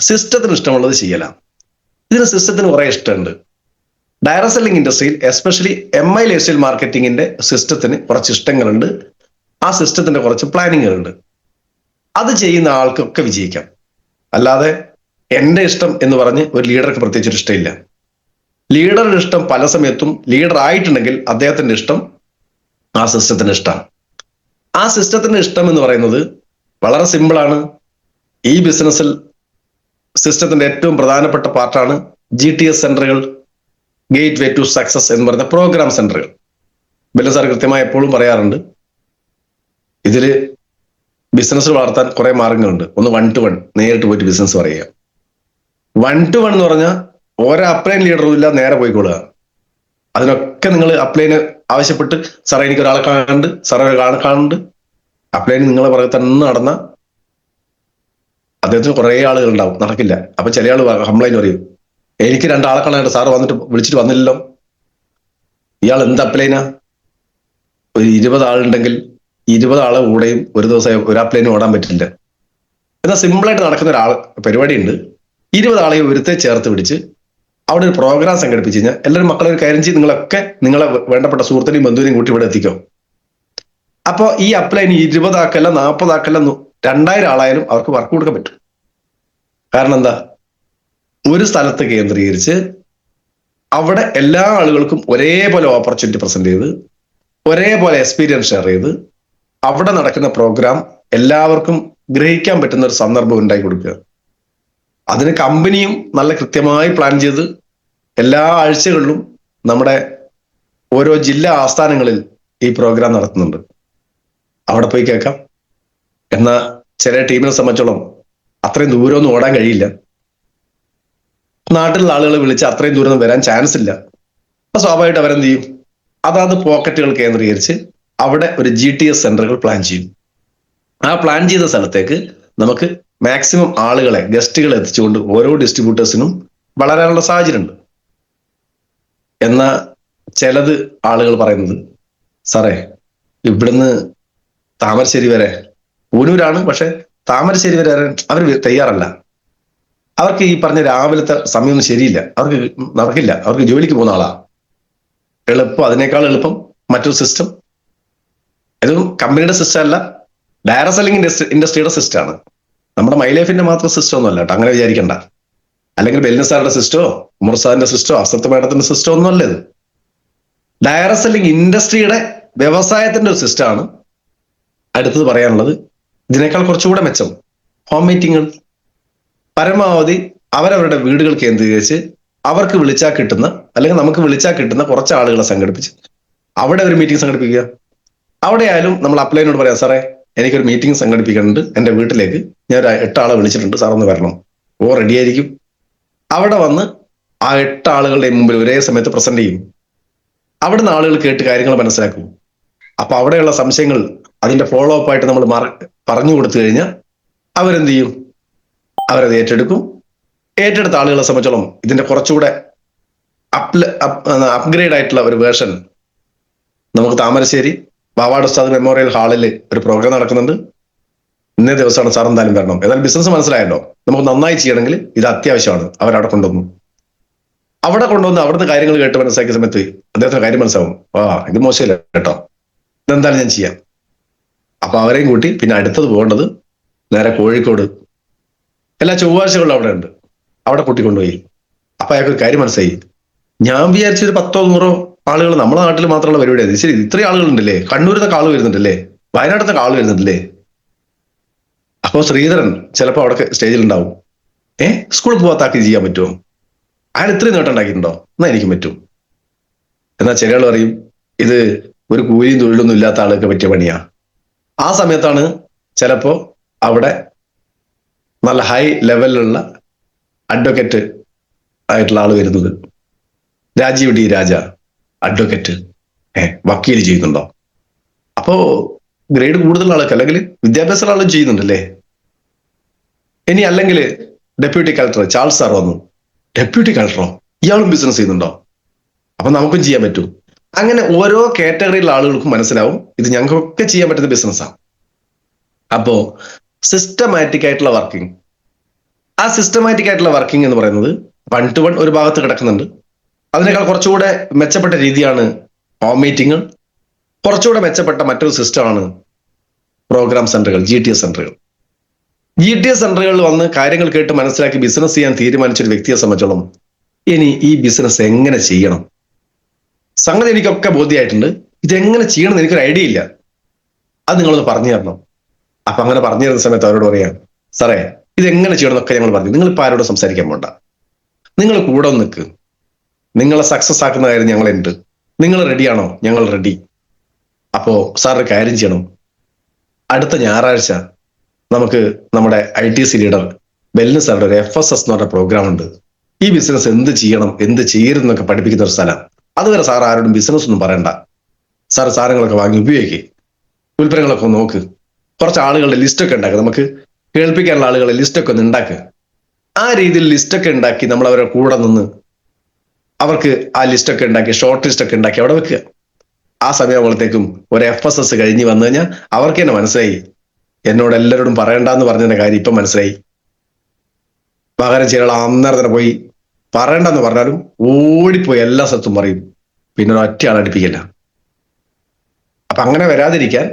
സിസ്റ്റത്തിന് ഇഷ്ടമുള്ളത് ചെയ്യലാണ്. ഇതിന് സിസ്റ്റത്തിന് കുറെ ഇഷ്ടമുണ്ട്. ഡയറക്ട് സെല്ലിംഗ് ഇൻഡസ്ട്രിയിൽ എസ്പെഷ്യലി MI ലൈഫ് സ്റ്റൈൽ മാർക്കറ്റിംഗിന്റെ സിസ്റ്റത്തിന് കുറച്ച് ഇഷ്ടങ്ങളുണ്ട്. ആ സിസ്റ്റത്തിന്റെ കുറച്ച് പ്ലാനിങ്ങുകളുണ്ട്. അത് ചെയ്യുന്ന ആൾക്കൊക്കെ വിജയിക്കാം. അല്ലാതെ എന്റെ ഇഷ്ടം എന്ന് പറഞ്ഞ് ഒരു ലീഡർക്ക് പ്രത്യേകിച്ചൊരു ഇഷ്ടമില്ല. ലീഡറുടെ ഇഷ്ടം പല സമയത്തും ലീഡർ ആയിട്ടുണ്ടെങ്കിൽ അദ്ദേഹത്തിന്റെ ഇഷ്ടം ആ സിസ്റ്റത്തിന്റെ ഇഷ്ടമാണ്. ആ സിസ്റ്റത്തിന്റെ ഇഷ്ടം എന്ന് പറയുന്നത് വളരെ സിമ്പിളാണ്. ഈ ബിസിനസ്സിൽ സിസ്റ്റത്തിന്റെ ഏറ്റവും പ്രധാനപ്പെട്ട പാർട്ടാണ് GTS സെന്ററുകൾ, ഗേറ്റ് വേ ടു സക്സസ് എന്ന് പറയുന്ന പ്രോഗ്രാം സെന്ററുകൾ. ബെല്ല സാർ കൃത്യമായി എപ്പോഴും പറയാറുണ്ട്, ഇതില് ബിസിനസ് വളർത്താൻ കുറെ മാർഗങ്ങളുണ്ട്. ഒന്ന് 1 to 1 നേരിട്ട് പോയിട്ട് ബിസിനസ് പറയുക. 1 to 1 എന്ന് പറഞ്ഞാൽ ഓരോ അപ്ലൈൻ ലീഡറും ഇല്ല, നേരെ പോയിക്കൊള്ളുക. അതിനൊക്കെ നിങ്ങൾ അപ്ലൈന് ആവശ്യപ്പെട്ട്, സാറേ എനിക്ക് ഒരാളെ കാണുന്നുണ്ട്, സാറേ ഒരാളെ കാണുന്നുണ്ട്, അപ്ലൈന് നിങ്ങളെ പുറകെ തന്നെ നടന്ന അദ്ദേഹത്തിന് കുറെ ആളുകൾ ഉണ്ടാവും, നടക്കില്ല. അപ്പൊ ചില ആൾ കംപ്ലൈന്റ് പറയും, എനിക്ക് 2 ആളെ കാണാനുണ്ട്, സാറ് വിളിച്ചിട്ട് വന്നില്ലല്ലോ, ഇയാൾ എന്ത് അപ്ലൈനാ? ഒരു 20 ആളുണ്ടെങ്കിൽ 20 ആളെ കൂടെയും ഒരു ദിവസം ഒരു അപ്ലൈന് ഓടാൻ പറ്റില്ല. എന്നാൽ സിമ്പിളായിട്ട് നടക്കുന്ന പരിപാടി ഉണ്ട്. 20 ആളെയും ഒരുത്തെ ചേർത്ത് പിടിച്ച് അവിടെ ഒരു പ്രോഗ്രാം സംഘടിപ്പിച്ച് കഴിഞ്ഞാൽ എല്ലാവരും മക്കളെ ഒരു കാര്യം ചെയ്ത് നിങ്ങളൊക്കെ നിങ്ങളെ വേണ്ടപ്പെട്ട സുഹൃത്തിനെയും ബന്ധുവിനെയും കൂട്ടി ഇവിടെ എത്തിക്കോ. അപ്പോൾ ഈ അപ്ലൈന് 20 ആക്കല്ല 40 ആക്കല്ല 2000 ആളായാലും അവർക്ക് വർക്ക് കൊടുക്കാൻ പറ്റും. കാരണം എന്താ, ഒരു സ്ഥലത്ത് കേന്ദ്രീകരിച്ച് അവിടെ എല്ലാ ആളുകൾക്കും ഒരേപോലെ ഓപ്പർച്യൂണിറ്റി പ്രസന്റ് ചെയ്ത് ഒരേപോലെ എക്സ്പീരിയൻസ് ഷെയർ ചെയ്ത് അവിടെ നടക്കുന്ന പ്രോഗ്രാം എല്ലാവർക്കും ഗ്രഹിക്കാൻ പറ്റുന്ന ഒരു സന്ദർഭം ഉണ്ടാക്കി കൊടുക്കുക. അതിന് കമ്പനിയും നല്ല കൃത്യമായി പ്ലാൻ ചെയ്ത് എല്ലാ ആഴ്ചകളിലും നമ്മുടെ ഓരോ ജില്ലാ ആസ്ഥാനങ്ങളിൽ ഈ പ്രോഗ്രാം നടത്തുന്നുണ്ട്. അവിടെ പോയി കേൾക്കാം. എന്നാൽ ചില ടീമിനെ സംബന്ധിച്ചോളം അത്രയും ദൂരമൊന്നും ഓടാൻ കഴിയില്ല. നാട്ടിലുള്ള ആളുകളെ വിളിച്ച് അത്രയും ദൂരം വരാൻ ചാൻസ് ഇല്ല. അപ്പൊ സ്വാഭാവികമായിട്ട് അവരെന്ത് ചെയ്യും, അതാത് പോക്കറ്റുകൾ കേന്ദ്രീകരിച്ച് അവിടെ ഒരു GTS സെന്ററുകൾ പ്ലാൻ ചെയ്യും. ആ പ്ലാൻ ചെയ്ത സ്ഥലത്തേക്ക് നമുക്ക് മാക്സിമം ആളുകളെ, ഗസ്റ്റുകളെ എത്തിച്ചുകൊണ്ട് ഓരോ ഡിസ്ട്രിബ്യൂട്ടേഴ്സിനും വളരാനുള്ള സാഹചര്യമുണ്ട്. എന്നാൽ ചിലത് ആളുകൾ പറയുന്നത്, സാറേ ഇവിടുന്ന് താമരശ്ശേരി വരെ, ഊനൂരാണ് പക്ഷെ താമരശ്ശേരി വരെ അവർ തയ്യാറല്ല. അവർക്ക് ഈ പറഞ്ഞ രാവിലത്തെ സമയമൊന്നും ശരിയില്ല, അവർക്ക് നടക്കില്ല, അവർക്ക് ജോലിക്ക് പോകുന്ന ആളാ. എളുപ്പം, അതിനേക്കാൾ എളുപ്പം മറ്റൊരു സിസ്റ്റം. ഇത് കമ്പനിയുടെ സിസ്റ്റം അല്ല, ഡയറക്ട് സെല്ലിംഗ് ഇൻഡസ്ട്രിയുടെ സിസ്റ്റമാണ്. നമ്മുടെ മൈലൈഫിന്റെ മാത്രം സിസ്റ്റം ഒന്നും അല്ല കേട്ടോ, അങ്ങനെ വിചാരിക്കണ്ട. അല്ലെങ്കിൽ ബെൽനസാറുടെ സിസ്റ്റോ മുർസാദിന്റെ സിസ്റ്റോ അസത്ത് മേഡത്തിന്റെ സിസ്റ്റോ ഒന്നും അല്ല ഇത്. ഡയറക്ട് സെല്ലിംഗ് ഇൻഡസ്ട്രിയുടെ വ്യവസായത്തിന്റെ ഒരു സിസ്റ്റമാണ്. അടുത്തത് പറയാനുള്ളത് ഇതിനേക്കാൾ കുറച്ചുകൂടെ മെച്ചം ഹോം മീറ്റിങ്ങുകൾ. പരമാവധി അവരവരുടെ വീടുകൾ കേന്ദ്രീകരിച്ച് അവർക്ക് വിളിച്ചാൽ കിട്ടുന്ന, അല്ലെങ്കിൽ നമുക്ക് വിളിച്ചാൽ കിട്ടുന്ന കുറച്ച് ആളുകളെ സംഘടിപ്പിച്ച് അവിടെ ഒരു മീറ്റിംഗ് സംഘടിപ്പിക്കുക. അവിടെ ആയാലും നമ്മൾ അപ്ലൈനോട് പറയാം, സാറേ എനിക്കൊരു മീറ്റിംഗ് സംഘടിപ്പിക്കുന്നുണ്ട്, എൻ്റെ വീട്ടിലേക്ക് ഞാൻ ഒരു 8 ആളെ വിളിച്ചിട്ടുണ്ട്, സാർ ഒന്ന് വരണം. റെഡി ആയിരിക്കും. അവിടെ വന്ന് ആ 8 ആളുകളുടെ മുമ്പിൽ ഒരേ സമയത്ത് പ്രസന്റ് ചെയ്യും. അവിടുന്ന് ആളുകൾ കേട്ട് കാര്യങ്ങൾ മനസ്സിലാക്കും. അപ്പൊ അവിടെയുള്ള സംശയങ്ങൾ അതിന്റെ ഫോളോ അപ്പ് ആയിട്ട് നമ്മൾ പറഞ്ഞു കൊടുത്തു കഴിഞ്ഞാൽ അവരെന്ത് ചെയ്യും, അവരത് ഏറ്റെടുക്കും. ഏറ്റെടുത്ത ആളുകളെ സംബന്ധിച്ചോളം ഇതിന്റെ കുറച്ചുകൂടെ അപ്ഗ്രേഡ് ആയിട്ടുള്ള ഒരു വേർഷൻ നമുക്ക് താമരശ്ശേരി വാവാട് ഉസ്താദ് മെമ്മോറിയൽ ഹാളിൽ ഒരു പ്രോഗ്രാം നടക്കുന്നുണ്ട്. ഇന്നേ ദിവസമാണ്, സാർ എന്തായാലും വരണം. ഏതായാലും ബിസിനസ് മനസ്സിലായല്ലോ, നമുക്ക് നന്നായി ചെയ്യണമെങ്കിൽ ഇത് അത്യാവശ്യമാണ്. അവരവിടെ കൊണ്ടുവന്നു. അവിടെ കൊണ്ടുവന്ന് അവിടുന്ന് കാര്യങ്ങൾ കേട്ട് മനസ്സിലാക്കിയ സമയത്ത് അദ്ദേഹത്തിന് കാര്യം മനസ്സിലാവും, ഇത് മോശമില്ല കേട്ടോ, ഇതെന്തായാലും ഞാൻ ചെയ്യാം. അപ്പൊ അവരെയും കൂട്ടി പിന്നെ അടുത്തത് പോകേണ്ടത് നേരെ കോഴിക്കോട്. എല്ലാ ചൊവ്വാഴ്ചകളിലും അവിടെ ഉണ്ട്. അവിടെ കൂട്ടിക്കൊണ്ടുപോയി. അപ്പൊ അയാൾക്ക് കാര്യം മനസ്സിലായി, ഞാൻ വിചാരിച്ചൊരു 10-100 ആളുകൾ നമ്മുടെ നാട്ടിൽ മാത്രമുള്ള പരിപാടിയാണ്. ശരി, ഇത്രയും ആളുകളുണ്ടല്ലേ, കണ്ണൂരിലത്തെ ആള് വരുന്നുണ്ടല്ലേ, വയനാട്ടിലത്തെ ആള് വരുന്നുണ്ടല്ലേ. അപ്പൊ ശ്രീധരൻ ചിലപ്പോൾ അവിടെ സ്റ്റേജിൽ ഉണ്ടാവും. സ്കൂളിൽ പോകാത്താക്കി ചെയ്യാൻ പറ്റുമോ? അയാൾ ഇത്രയും നേട്ടം ഉണ്ടാക്കിയിട്ടുണ്ടോ? എന്നാ എനിക്കും പറ്റും. എന്നാൽ ചില ആൾ പറയും, ഇത് ഒരു കൂലിയും തൊഴിലൊന്നും ഇല്ലാത്ത ആൾക്ക് പറ്റിയ പണിയാ. ആ സമയത്താണ് ചിലപ്പോ അവിടെ നല്ല ഹൈ ലെവലിലുള്ള അഡ്വക്കേറ്റ് ആയിട്ടുള്ള ആള് വരുന്നത്. രാജീവ് ഡി രാജ അഡ്വക്കേറ്റ്, വക്കീൽ ചെയ്യുന്നുണ്ടോ? അപ്പോ ഗ്രേഡ് കൂടുതലുള്ള ആൾക്ക്, അല്ലെങ്കിൽ വിദ്യാഭ്യാസമുള്ള ആളും ചെയ്യുന്നുണ്ടല്ലേ. ഇനി അല്ലെങ്കിൽ ഡെപ്യൂട്ടി കളക്ടർ ചാൾസ് സാർ വന്നു, ഡെപ്യൂട്ടി കളക്ടറോ, ഇയാളും ബിസിനസ് ചെയ്യുന്നുണ്ടോ? അപ്പൊ നമുക്കും ചെയ്യാൻ പറ്റും. അങ്ങനെ ഓരോ കാറ്റഗറിയിലുള്ള ആളുകൾക്കും മനസ്സിലാവും ഇത് ഞങ്ങൾക്കൊക്കെ ചെയ്യാൻ പറ്റുന്ന ബിസിനസ്സാണ്. അപ്പോ സിസ്റ്റമാറ്റിക് ആയിട്ടുള്ള വർക്കിംഗ്, ആ സിസ്റ്റമാറ്റിക് ആയിട്ടുള്ള വർക്കിംഗ് എന്ന് പറയുന്നത് 1 to 1 ഒരു ഭാഗത്ത് കിടക്കുന്നുണ്ട്. അതിനേക്കാൾ കുറച്ചുകൂടെ മെച്ചപ്പെട്ട രീതിയാണ് ഹോം മീറ്റിംഗ്. കുറച്ചുകൂടെ മെച്ചപ്പെട്ട മറ്റൊരു സിസ്റ്റമാണ് പ്രോഗ്രാം സെന്ററുകൾ, GTS സെന്ററുകൾ. GTS സെന്ററുകളിൽ വന്ന് കാര്യങ്ങൾ കേട്ട് മനസ്സിലാക്കി ബിസിനസ് ചെയ്യാൻ തീരുമാനിച്ചൊരു വ്യക്തിയെ സംബന്ധിച്ചോളം ഇനി ഈ ബിസിനസ് എങ്ങനെ ചെയ്യണം, സംഗതി എനിക്കൊക്കെ ബോധ്യമായിട്ടുണ്ട്. ഇതെങ്ങനെ ചെയ്യണം എന്ന് എനിക്കൊരു ഐഡിയ ഇല്ല, അത് നിങ്ങളൊന്ന് പറഞ്ഞു തരണം. അപ്പൊ അങ്ങനെ പറഞ്ഞു തരുന്ന സമയത്ത് അവരോട് പറയാം, സാറേ ഇതെങ്ങനെ ചെയ്യണം എന്നൊക്കെ ഞങ്ങൾ പറഞ്ഞു, നിങ്ങൾ ഇപ്പൊ ആരോടും സംസാരിക്കാൻ പോണ്ട, നിങ്ങൾ കൂടെ നിൽക്ക്, നിങ്ങളെ സക്സസ് ആക്കുന്ന കാര്യം ഞങ്ങളുണ്ട്, നിങ്ങൾ റെഡിയാണോ? ഞങ്ങൾ റെഡി. അപ്പോ സാർ ഒരു കാര്യം ചെയ്യണം, അടുത്ത ഞായറാഴ്ച നമുക്ക് നമ്മുടെ ITC ലീഡർ ബെല്ലിന് സാറുടെ ഒരു FSS എന്ന് പറഞ്ഞ പ്രോഗ്രാം ഉണ്ട്. ഈ ബിസിനസ് എന്ത് ചെയ്യണം എന്ത് ചെയ്യരുതെന്നൊക്കെ പഠിപ്പിക്കുന്ന ഒരു സ്ഥലം. അതുവരെ സാർ ആരോടും ബിസിനസ് ഒന്നും പറയണ്ട, സാർ സാധനങ്ങളൊക്കെ വാങ്ങി ഉപയോഗിക്കുക, ഉൽപ്പന്നങ്ങളൊക്കെ നോക്ക്, കുറച്ച് ആളുകളുടെ ലിസ്റ്റൊക്കെ ഉണ്ടാക്കുക, നമുക്ക് കേൾപ്പിക്കാനുള്ള ആളുകളുടെ ലിസ്റ്റൊക്കെ ഒന്ന് ഉണ്ടാക്കുക. ആ രീതിയിൽ ലിസ്റ്റൊക്കെ ഉണ്ടാക്കി നമ്മൾ അവരെ കൂടെ നിന്ന് അവർക്ക് ആ ലിസ്റ്റൊക്കെ ഉണ്ടാക്കി ഷോർട്ട് ലിസ്റ്റൊക്കെ ഉണ്ടാക്കി അവിടെ വെക്കുക. ആ സമയമാകുമ്പോഴത്തേക്കും ഒരു FSS കഴിഞ്ഞ് വന്നു കഴിഞ്ഞാൽ അവർക്ക് തന്നെ മനസ്സിലായി, എന്നോട് എല്ലാവരോടും പറയണ്ടെന്ന് പറഞ്ഞതിന്റെ കാര്യം ഇപ്പം മനസ്സിലായി. പകരം ചില അന്നേരം തന്നെ പോയി പറയണ്ടെന്ന് പറഞ്ഞാലും ഓടിപ്പോയി എല്ലാ സ്ഥലത്തും പറയും, പിന്നെ ഒറ്റ ആളടിപ്പിക്കില്ല. അപ്പൊ അങ്ങനെ വരാതിരിക്കാൻ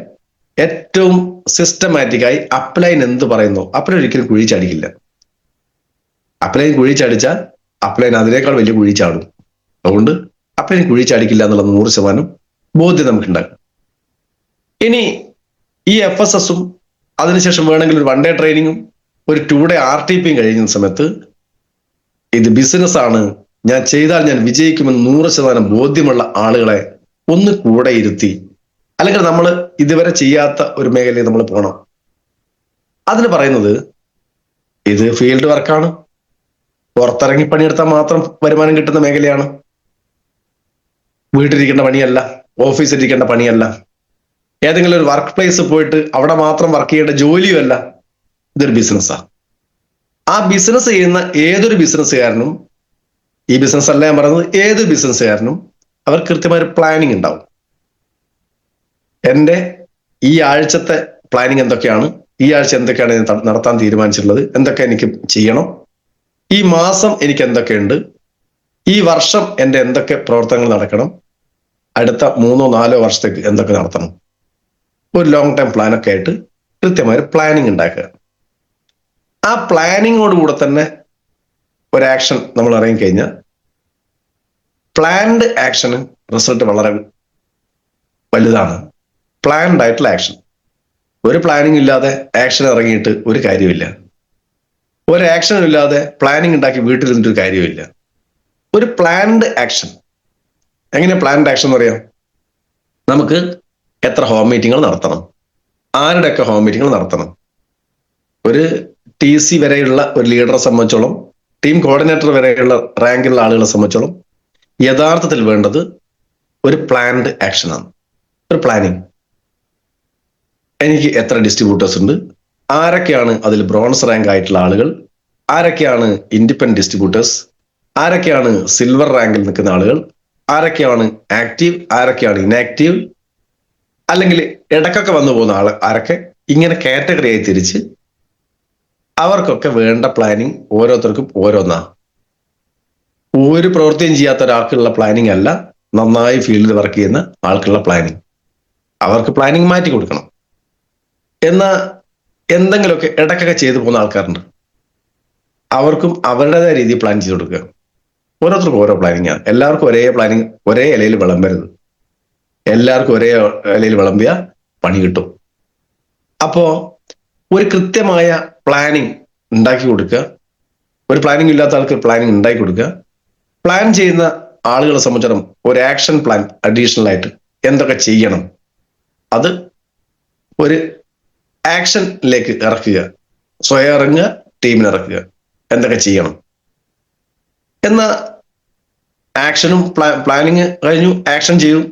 ഏറ്റവും സിസ്റ്റമാറ്റിക്കായി അപ്ലൈൻ എന്ത് പറയുന്നു, അപ്ലൈൻ ഒരിക്കലും കുഴി ചാടിക്കില്ല. അപ്ലൈൻ കുഴി ചാടിച്ചാൽ അപ്ലൈൻ അതിനേക്കാൾ വലിയ കുഴി ചാടും. അതുകൊണ്ട് അപ്ലൈൻ കുഴി ചാടിക്കില്ല എന്നുള്ള 100% ബോധ്യം നമുക്കുണ്ടാകും. ഇനി ഈ FSSഉം അതിനുശേഷം വേണമെങ്കിൽ ഒരു 1 ഡേ ട്രെയിനിങ്ങും ഒരു 2 ഡേ RTPയും കഴിയുന്ന സമയത്ത് ഇത് ബിസിനസ് ആണ്, ഞാൻ ചെയ്താൽ ഞാൻ വിജയിക്കുമെന്ന് 100% ബോധ്യമുള്ള ആളുകളെ ഒന്ന് കൂടെ ഇരുത്തി, അല്ലെങ്കിൽ നമ്മൾ ഇതുവരെ ചെയ്യാത്ത ഒരു മേഖലയിൽ നമ്മൾ പോകണം. അതിന് പറയുന്നത് ഇത് ഫീൽഡ് വർക്കാണ്, പുറത്തിറങ്ങി പണിയെടുത്താൽ മാത്രം വരുമാനം കിട്ടുന്ന മേഖലയാണ്. വീട്ടിലിരിക്കേണ്ട പണിയല്ല, ഓഫീസിലിരിക്കേണ്ട പണിയല്ല, ഏതെങ്കിലും ഒരു വർക്ക് പ്ലേസ് പോയിട്ട് അവിടെ മാത്രം വർക്ക് ചെയ്യേണ്ട ജോലിയുമല്ല. ഇതൊരു ബിസിനസ്സാണ്. ആ ബിസിനസ് ചെയ്യുന്ന ഏതൊരു ബിസിനസ്സുകാരനും, ഈ ബിസിനസ് അല്ല ഞാൻ പറയുന്നത്, ഏതൊരു ബിസിനസ്സുകാരനും അവർ കൃത്യമായ പ്ലാനിങ് ഉണ്ടാവും. എൻ്റെ ഈ ആഴ്ചത്തെ പ്ലാനിങ് എന്തൊക്കെയാണ്, ഈ ആഴ്ച എന്തൊക്കെയാണ് ഞാൻ നടത്താൻ തീരുമാനിച്ചിട്ടുള്ളത്, എന്തൊക്കെ എനിക്ക് ചെയ്യണം, ഈ മാസം എനിക്ക് എന്തൊക്കെയുണ്ട്, ഈ വർഷം എൻ്റെ എന്തൊക്കെ പ്രവർത്തനങ്ങൾ നടക്കണം, അടുത്ത 3-4 വർഷത്തേക്ക് എന്തൊക്കെ നടത്തണം, ഒരു ലോങ് ടൈം പ്ലാനൊക്കെ ആയിട്ട് കൃത്യമായ പ്ലാനിങ് ഉണ്ടാക്കുക. ആ പ്ലാനിങ്ങോടുകൂടെ തന്നെ ഒരു ആക്ഷൻ നമ്മൾ ഇറങ്ങിക്കഴിഞ്ഞാൽ പ്ലാൻഡ് ആക്ഷന് റിസൾട്ട് വളരെ വലുതാണ്. പ്ലാൻഡ് ആയിട്ടുള്ള ആക്ഷൻ. ഒരു പ്ലാനിങ് ഇല്ലാതെ ആക്ഷൻ ഇറങ്ങിയിട്ട് ഒരു കാര്യമില്ല. ഒരു ആക്ഷനും ഇല്ലാതെ പ്ലാനിങ് ഉണ്ടാക്കി വീട്ടിലിരുന്നിട്ട് ഒരു കാര്യമില്ല. ഒരു പ്ലാൻഡ് ആക്ഷൻ. എങ്ങനെ പ്ലാൻഡ് ആക്ഷൻ എന്ന് പറയാം? നമുക്ക് എത്ര ഹോം മീറ്റിങ്ങുകൾ നടത്തണം, ആരുടെയൊക്കെ ഹോം മീറ്റിങ്ങുകൾ നടത്തണം. ഒരു TC വരെയുള്ള ഒരു ലീഡറെ സംബന്ധിച്ചോളം, ടീം കോർഡിനേറ്റർ വരെയുള്ള റാങ്കിലുള്ള ആളുകളെ സംബന്ധിച്ചോളം യഥാർത്ഥത്തിൽ വേണ്ടത് ഒരു പ്ലാൻഡ് ആക്ഷനാണ്, ഒരു പ്ലാനിങ്. എനിക്ക് എത്ര ഡിസ്ട്രിബ്യൂട്ടേഴ്സ് ഉണ്ട്, ആരൊക്കെയാണ് അതിൽ ബ്രോൺസ് റാങ്ക് ആയിട്ടുള്ള ആളുകൾ, ആരൊക്കെയാണ് ഇൻഡിപെൻഡന്റ് ഡിസ്ട്രിബ്യൂട്ടേഴ്സ്, ആരൊക്കെയാണ് സിൽവർ റാങ്കിൽ നിൽക്കുന്ന ആളുകൾ, ആരൊക്കെയാണ് ആക്റ്റീവ്, ആരൊക്കെയാണ് ഇനാക്റ്റീവ്, അല്ലെങ്കിൽ ഇടക്കൊക്കെ വന്നു പോകുന്ന ആള് ആരൊക്കെ, ഇങ്ങനെ കാറ്റഗറിയായി തിരിച്ച് അവർക്കൊക്കെ വേണ്ട പ്ലാനിങ് ഓരോരുത്തർക്കും ഓരോന്നാണ്. ഒരു പ്രവൃത്തിയും ചെയ്യാത്ത ഒരാൾക്കുള്ള പ്ലാനിങ് അല്ല നന്നായി ഫീൽഡിൽ വർക്ക് ചെയ്യുന്ന ആൾക്കുള്ള പ്ലാനിങ്. അവർക്ക് പ്ലാനിങ് മാറ്റി കൊടുക്കണം. എന്നാൽ എന്തെങ്കിലുമൊക്കെ ഇടക്കൊക്കെ ചെയ്തു പോകുന്ന ആൾക്കാരുണ്ട്, അവർക്കും അവരുടേതായ രീതിയിൽ പ്ലാൻ ചെയ്ത് കൊടുക്കുക. ഓരോരുത്തർക്കും ഓരോ പ്ലാനിങ്ങാണ്. എല്ലാവർക്കും ഒരേ പ്ലാനിങ് ഒരേ ഇലയിൽ വിളമ്പരുത്. എല്ലാവർക്കും ഒരേ ഇലയിൽ വിളമ്പിയ പണി കിട്ടും. അപ്പോ ഒരു കൃത്യമായ പ്ലാനിങ് ഉണ്ടാക്കി കൊടുക്കുക. ഒരു പ്ലാനിങ് ഇല്ലാത്ത ആൾക്ക് പ്ലാനിങ് ഉണ്ടാക്കി കൊടുക്കുക. പ്ലാൻ ചെയ്യുന്ന ആളുകളെ സംബന്ധിച്ചിടത്തോളം ഒരു ആക്ഷൻ പ്ലാൻ അഡീഷണൽ ആയിട്ട് എന്തൊക്കെ ചെയ്യണം, അത് ഒരു ആക്ഷനിലേക്ക് ഇറക്കുക. സ്വയം ഇറങ്ങുക, ടീമിന് ഇറക്കുക, എന്തൊക്കെ ചെയ്യണം എന്ന ആക്ഷനും പ്ലാനിങ് കഴിഞ്ഞു. ആക്ഷൻ ചെയ്തു.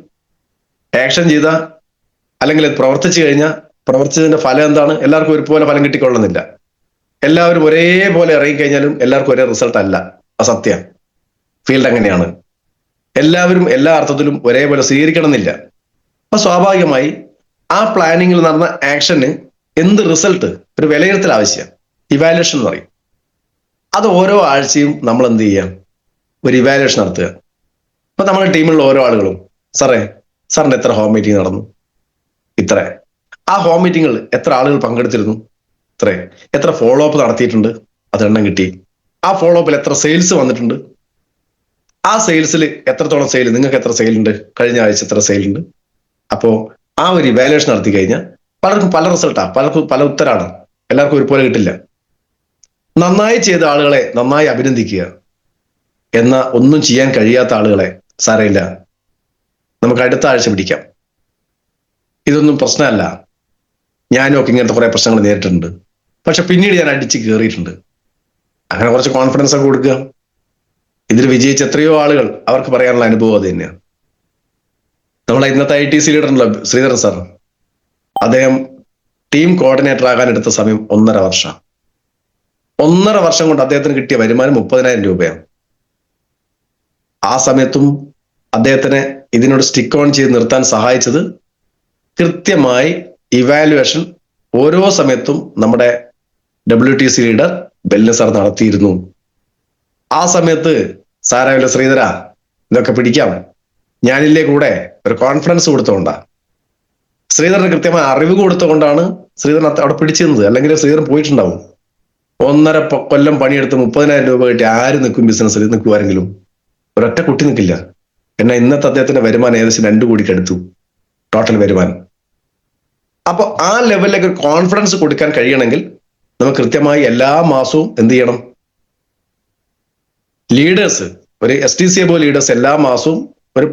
ആക്ഷൻ ചെയ്ത അല്ലെങ്കിൽ പ്രവർത്തിച്ചു കഴിഞ്ഞാൽ പ്രവർത്തിച്ചതിന്റെ ഫലം എന്താണ്? എല്ലാവർക്കും ഒരുപോലെ ഫലം കിട്ടിക്കൊള്ളുന്നില്ല. എല്ലാവരും ഒരേപോലെ ഇറങ്ങിക്കഴിഞ്ഞാലും എല്ലാവർക്കും ഒരേ റിസൾട്ട് അല്ല. അസത്യം. ഫീൽഡ് അങ്ങനെയാണ്. എല്ലാവരും എല്ലാ അർത്ഥത്തിലും ഒരേപോലെ സ്വീകരിക്കണം എന്നില്ല. അപ്പൊ സ്വാഭാവികമായി ആ പ്ലാനിങ്ങിൽ നടന്ന ആക്ഷന് എന്ത് റിസൾട്ട്, ഒരു വിലയിരുത്തൽ ആവശ്യം, ഇവാലുവേഷൻ എന്ന് പറയും. അത് ഓരോ ആഴ്ചയും നമ്മൾ എന്ത് ചെയ്യാം, ഒരു ഇവാലുവേഷൻ നടത്തുക. അപ്പൊ നമ്മുടെ ടീമിലുള്ള ഓരോ ആളുകളും, സാറിന്റെ എത്ര ഹോം മീറ്റിംഗ് നടന്നു? ഇത്ര. ആ ഹോം മീറ്റിങ്ങിൽ എത്ര ആളുകൾ പങ്കെടുത്തിരുന്നു? ഇത്ര. എത്ര ഫോളോ അപ്പ് നടത്തിയിട്ടുണ്ട്? അതെണ്ണം കിട്ടി. ആ ഫോളോ അപ്പിൽ എത്ര സെയിൽസ് വന്നിട്ടുണ്ട്? ആ സെയിൽസിൽ എത്രത്തോളം സെയിൽ, നിങ്ങൾക്ക് എത്ര സെയിൽ ഉണ്ട്, കഴിഞ്ഞ ആഴ്ച എത്ര സെയിൽ ഉണ്ട്? അപ്പോ ആ ഒരു ഇവാലുവേഷൻ നടത്തി കഴിഞ്ഞാൽ പലർക്കും പല റിസൾട്ടാണ്, പലർക്കും പല ഉത്തരാണ്, എല്ലാവർക്കും ഒരുപോലെ കിട്ടില്ല. നന്നായി ചെയ്ത ആളുകളെ നന്നായി അഭിനന്ദിക്കുക. എന്നാൽ ഒന്നും ചെയ്യാൻ കഴിയാത്ത ആളുകളെ സാരമില്ല, നമുക്ക് അടുത്ത ആഴ്ച പിടിക്കാം, ഇതൊന്നും പ്രശ്നമല്ല, ഞാനും ഒക്കെ ഇങ്ങനത്തെ കുറെ പ്രശ്നങ്ങൾ നേരിട്ടുണ്ട്, പക്ഷെ പിന്നീട് ഞാൻ അടിച്ച് കയറിയിട്ടുണ്ട്. അങ്ങനെ കുറച്ച് കോൺഫിഡൻസ് ഒക്കെ കൊടുക്കുക. ഇതിൽ വിജയിച്ച എത്രയോ ആളുകൾ, അവർക്ക് പറയാനുള്ള അനുഭവം അത് തന്നെയാണ്. നമ്മളെ ഇന്നത്തെ ITC ലീഡർ ഉണ്ടല്ലോ, ശ്രീധരൻ സാർ, അദ്ദേഹം ടീം കോർഡിനേറ്റർ ആകാൻ എടുത്ത സമയം 1.5 വർഷം. 1.5 വർഷം കൊണ്ട് അദ്ദേഹത്തിന് കിട്ടിയ വരുമാനം 30,000 രൂപയാണ്. ആ സമയത്തും അദ്ദേഹത്തിന് ഇതിനോട് സ്റ്റിക്ക് ഓൺ ചെയ്ത് നിർത്താൻ സഹായിച്ചത് കൃത്യമായി ഇവാലുവേഷൻ ഓരോ സമയത്തും നമ്മുടെ WTC ലീഡർ ബെല്ലിൻ സാർ നടത്തിയിരുന്നു. ആ സമയത്ത് സാരമില്ല ശ്രീധര, ഇതൊക്കെ പിടിക്കാം, ഞാനില്ലേ കൂടെ, ഒരു കോൺഫിഡൻസ് കൊടുത്തുകൊണ്ടാ, ശ്രീധരന് കൃത്യമായ അറിവ് കൊടുത്തുകൊണ്ടാണ് ശ്രീധരൻ അവിടെ പിടിച്ചു നിന്നത്. അല്ലെങ്കിൽ ശ്രീധരൻ പോയിട്ടുണ്ടാവും. 1.5 കൊല്ലം പണിയെടുത്ത് 30,000 രൂപ കിട്ടി ആര് നിൽക്കും ബിസിനസ്സിൽ? നിൽക്കുമാരെങ്കിലും? ഒരൊറ്റ കുട്ടി നിൽക്കില്ല. എന്നാൽ ഇന്നത്തെ അദ്ദേഹത്തിന്റെ വരുമാനം ഏകദേശം 2 കോടിക്ക് അടുത്തു, ടോട്ടൽ വരുമാനം. അപ്പൊ ആ ലെവലിലേക്ക് കോൺഫിഡൻസ് കൊടുക്കാൻ കഴിയണമെങ്കിൽ നമുക്ക് കൃത്യമായി എല്ലാ മാസവും എന്ത് ചെയ്യണം? ലീഡേഴ്സ്, ഒരു STCA ലീഡേഴ്സ് എല്ലാ മാസവും ഒരു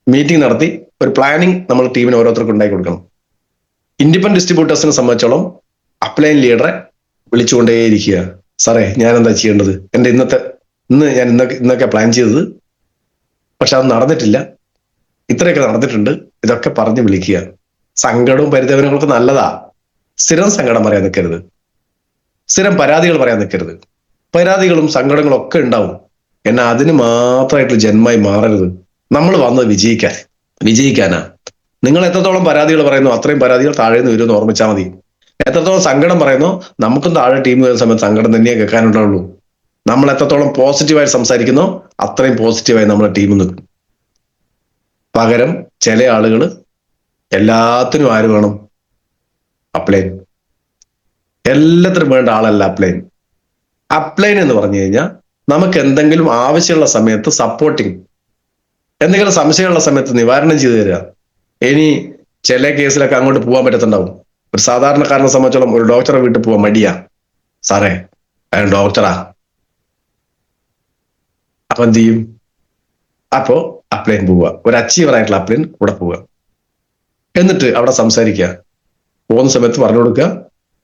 മീറ്റിംഗ് നടത്തി ഒരു പ്ലാനിങ് നമ്മൾ ടീമിന് ഓരോരുത്തർക്കും ഉണ്ടാക്കി കൊടുക്കണം. ഇൻഡിപെൻഡന്റ് ഡിസ്ട്രിബ്യൂട്ടേഴ്സിനെ സംബന്ധിച്ചോളം അപ്ലൈൻ ലീഡറെ വിളിച്ചുകൊണ്ടേയിരിക്കുക. സാറേ, ഞാൻ എന്താ ചെയ്യേണ്ടത്? എൻ്റെ ഞാൻ ഇന്നൊക്കെ പ്ലാൻ ചെയ്തത്, പക്ഷെ അത് നടന്നിട്ടില്ല, ഇത്രയൊക്കെ നടന്നിട്ടുണ്ട്, ഇതൊക്കെ പറഞ്ഞ് വിളിക്കുക. സങ്കടവും പരിദേവനങ്ങളൊക്കെ നല്ലതാ. സ്ഥിരം സങ്കടം പറയാൻ നിൽക്കരുത്, സ്ഥിരം പരാതികൾ പറയാൻ നിൽക്കരുത്. പരാതികളും സങ്കടങ്ങളും ഒക്കെ ഉണ്ടാവും. എന്നാൽ അതിന് മാത്രമായിട്ട് ജന്മമായി മാറരുത്. നമ്മൾ വന്നത് വിജയിക്കാനാ. നിങ്ങൾ എത്രത്തോളം പരാതികൾ പറയുന്നു അത്രയും പരാതികൾ താഴെ നിന്ന് വരുമെന്ന് ഓർമ്മിച്ചാൽ മതി. എത്രത്തോളം സങ്കടം പറയുന്നോ നമുക്കും താഴെ ടീം വരുന്ന സമയത്ത് സങ്കടം തന്നെയേ കേൾക്കാനുണ്ടാവുള്ളൂ. നമ്മൾ എത്രത്തോളം പോസിറ്റീവായി സംസാരിക്കുന്നോ അത്രയും പോസിറ്റീവായി നമ്മളെ ടീം നിൽക്കും. പകരം ചില ആളുകൾ എല്ലാത്തിനും ആര് വേണം? അപ്ലൈൻ. എല്ലാത്തിനും വേണ്ട ആളല്ല അപ്ലൈൻ. അപ്ലൈൻ എന്ന് പറഞ്ഞു കഴിഞ്ഞാൽ നമുക്ക് എന്തെങ്കിലും ആവശ്യമുള്ള സമയത്ത് സപ്പോർട്ടിങ്, എന്തെങ്കിലും സംശയമുള്ള സമയത്ത് നിവാരണം ചെയ്തു തരിക. ഇനി ചില കേസിലൊക്കെ അങ്ങോട്ട് പോകാൻ പറ്റത്തുണ്ടാവും. ഒരു സാധാരണക്കാരനെ സംബന്ധിച്ചോളം ഒരു ഡോക്ടറെ വീട്ടിൽ പോവാൻ മടിയാ. സാറേ, അയാൾ ഡോക്ടറാ. അപ്പൊ എന്ത് ചെയ്യും? അപ്പോ അപ്ലൈൻ പോവുക, ഒരു അച്ചീവർ ആയിട്ടുള്ള അപ്ലൈൻ കൂടെ പോവുക. എന്നിട്ട് അവിടെ സംസാരിക്കുക. പോകുന്ന സമയത്ത് പറഞ്ഞു കൊടുക്കുക,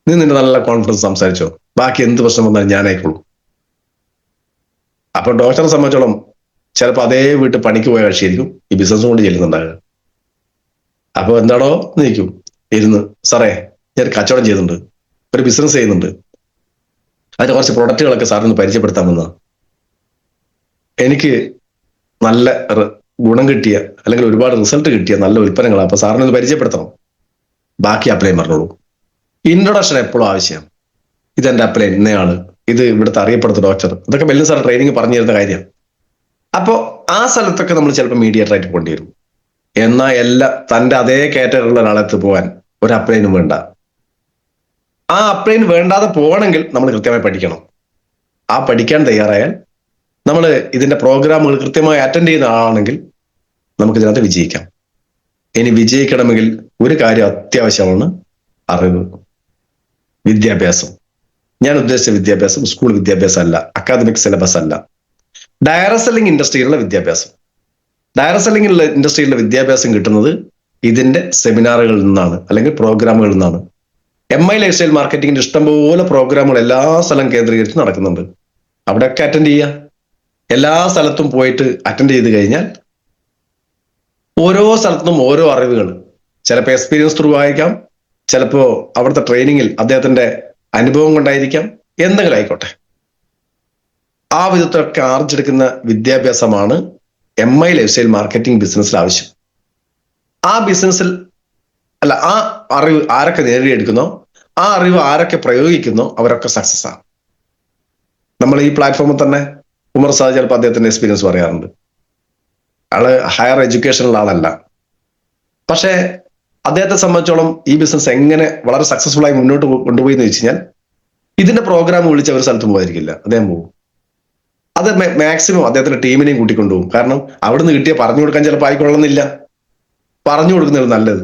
നീ നിന്റെ നല്ല കോൺഫിഡൻസ് സംസാരിച്ചോ, ബാക്കി എന്ത് പ്രശ്നം വന്നാലും ഞാനായിക്കോളൂ. അപ്പൊ ഡോക്ടറെ സംബന്ധിച്ചോളം ചിലപ്പോൾ അതേ വീട്ടിൽ പണിക്ക് പോയ കക്ഷിയായിരിക്കും ഈ ബിസിനസ് കൊണ്ട് ചെല്ലുന്നുണ്ടാകുക. അപ്പൊ എന്താണോ നിൽക്കും ഇരുന്ന്, സാറേ ഞാൻ കച്ചവടം ചെയ്യുന്നുണ്ട്, ഒരു ബിസിനസ് ചെയ്യുന്നുണ്ട്, അതിന് കുറച്ച് പ്രൊഡക്റ്റുകളൊക്കെ സാറിന് പരിചയപ്പെടുത്താമെന്ന, എനിക്ക് നല്ല ഗുണം കിട്ടിയ അല്ലെങ്കിൽ ഒരുപാട് റിസൾട്ട് കിട്ടിയ നല്ല ഉൽപ്പന്നങ്ങളാണ്, അപ്പൊ സാറിന് പരിചയപ്പെടുത്തണം, ബാക്കി അപ്ലൈൻ പറഞ്ഞോളൂ. ഇൻട്രൊഡക്ഷൻ എപ്പോഴും ആവശ്യം. ഇതെന്റെ അപ്ലൈൻ, ഇന്നയാള്, ഇത് ഇവിടുത്തെ അറിയപ്പെടുന്ന ഡോക്ടർ, ഇതൊക്കെ ബെല്ലിൻ സാർ ട്രെയിനിങ് പറഞ്ഞു തരുന്ന കാര്യം. അപ്പോൾ ആ സ്ഥലത്തൊക്കെ നമ്മൾ ചിലപ്പോൾ മീഡിയേറ്റർ ആയിട്ട് പോകേണ്ടി വരും. എന്നാൽ തൻ്റെ അതേ കാറ്റഗറിയുള്ള ഒരാളെത്ത് പോകാൻ ഒരു അപ്ലൈനും വേണ്ട. ആ അപ്ലൈൻ വേണ്ടാതെ പോകണമെങ്കിൽ നമ്മൾ കൃത്യമായി പഠിക്കണം. ആ പഠിക്കാൻ തയ്യാറായാൽ നമ്മൾ ഇതിന്റെ പ്രോഗ്രാമുകൾ കൃത്യമായി അറ്റൻഡ് ചെയ്യുന്ന ആളാണെങ്കിൽ നമുക്ക് ഇതിനകത്ത് വിജയിക്കാം. ഇനി വിജയിക്കണമെങ്കിൽ ഒരു കാര്യം അത്യാവശ്യമാണ്, അറിവ്, വിദ്യാഭ്യാസം. ഞാൻ ഉദ്ദേശിച്ച വിദ്യാഭ്യാസം സ്കൂൾ വിദ്യാഭ്യാസം അല്ല, അക്കാദമിക് സിലബസ് അല്ല, ഡയറക്ട് സെല്ലിംഗ് ഇൻഡസ്ട്രിയിലുള്ള വിദ്യാഭ്യാസം. ഡയറക്ട് സെല്ലിംഗ് ഇൻഡസ്ട്രിയിലുള്ള വിദ്യാഭ്യാസം കിട്ടുന്നത് ഇതിന്റെ സെമിനാറുകളിൽ നിന്നാണ് അല്ലെങ്കിൽ പ്രോഗ്രാമുകളിൽ നിന്നാണ്. MI ലൈഫ് സ്റ്റൈൽ മാർക്കറ്റിംഗിന്റെ ഇഷ്ടംപോലെ പ്രോഗ്രാമുകൾ എല്ലാ സ്ഥലം കേന്ദ്രീകരിച്ച് നടക്കുന്നുണ്ട്. അവിടെയൊക്കെ അറ്റൻഡ് ചെയ്യുക. എല്ലാ സ്ഥലത്തും പോയിട്ട് അറ്റൻഡ് ചെയ്ത് കഴിഞ്ഞാൽ ഓരോ സ്ഥലത്തും ഓരോ അറിവുകൾ, ചിലപ്പോൾ എക്സ്പീരിയൻസ് ത്രൂ ആയിരിക്കാം, ചിലപ്പോൾ അവിടുത്തെ ട്രെയിനിങ്ങിൽ അദ്ദേഹത്തിന്റെ അനുഭവം കൊണ്ടായിരിക്കാം, എന്തെങ്കിലും ആയിക്കോട്ടെ. ആ വിധത്തിലൊക്കെ ആർജിച്ചെടുക്കുന്ന വിദ്യാഭ്യാസമാണ് MI ലൈഫ് സ്റ്റൈൽ മാർക്കറ്റിംഗ് ബിസിനസ്സിൽ ആവശ്യം. ആ ബിസിനസ്സിൽ അല്ല, ആ അറിവ് ആരൊക്കെ നേടിയെടുക്കുന്നോ, ആ അറിവ് ആരൊക്കെ പ്രയോഗിക്കുന്നോ അവരൊക്കെ സക്സസ് ആണ്. നമ്മൾ ഈ പ്ലാറ്റ്ഫോമിൽ തന്നെ ഉമർ സാദ് ചിലപ്പോൾ അദ്ദേഹത്തിന്റെ എക്സ്പീരിയൻസ് പറയാറുണ്ട്. ആള് ഹയർ എഡ്യൂക്കേഷനുള്ള ആളല്ല, പക്ഷേ അദ്ദേഹത്തെ സംബന്ധിച്ചോളം ഈ ബിസിനസ് എങ്ങനെ വളരെ സക്സസ്ഫുൾ ആയി മുന്നോട്ട് കൊണ്ടുപോയി എന്ന് വെച്ച് കഴിഞ്ഞാൽ ഇതിന്റെ പ്രോഗ്രാം വിളിച്ച് ഒരു സ്ഥലത്തും പോയിരിക്കില്ല, അദ്ദേഹം പോകും. അത് മാക്സിമം അദ്ദേഹത്തിന്റെ ടീമിനെയും കൂട്ടിക്കൊണ്ടുപോകും. കാരണം അവിടുന്ന് കിട്ടിയ പറഞ്ഞു കൊടുക്കാൻ ചിലപ്പോൾ ആയിക്കൊള്ളുന്നില്ല. പറഞ്ഞു കൊടുക്കുന്നതിൽ നല്ലത്,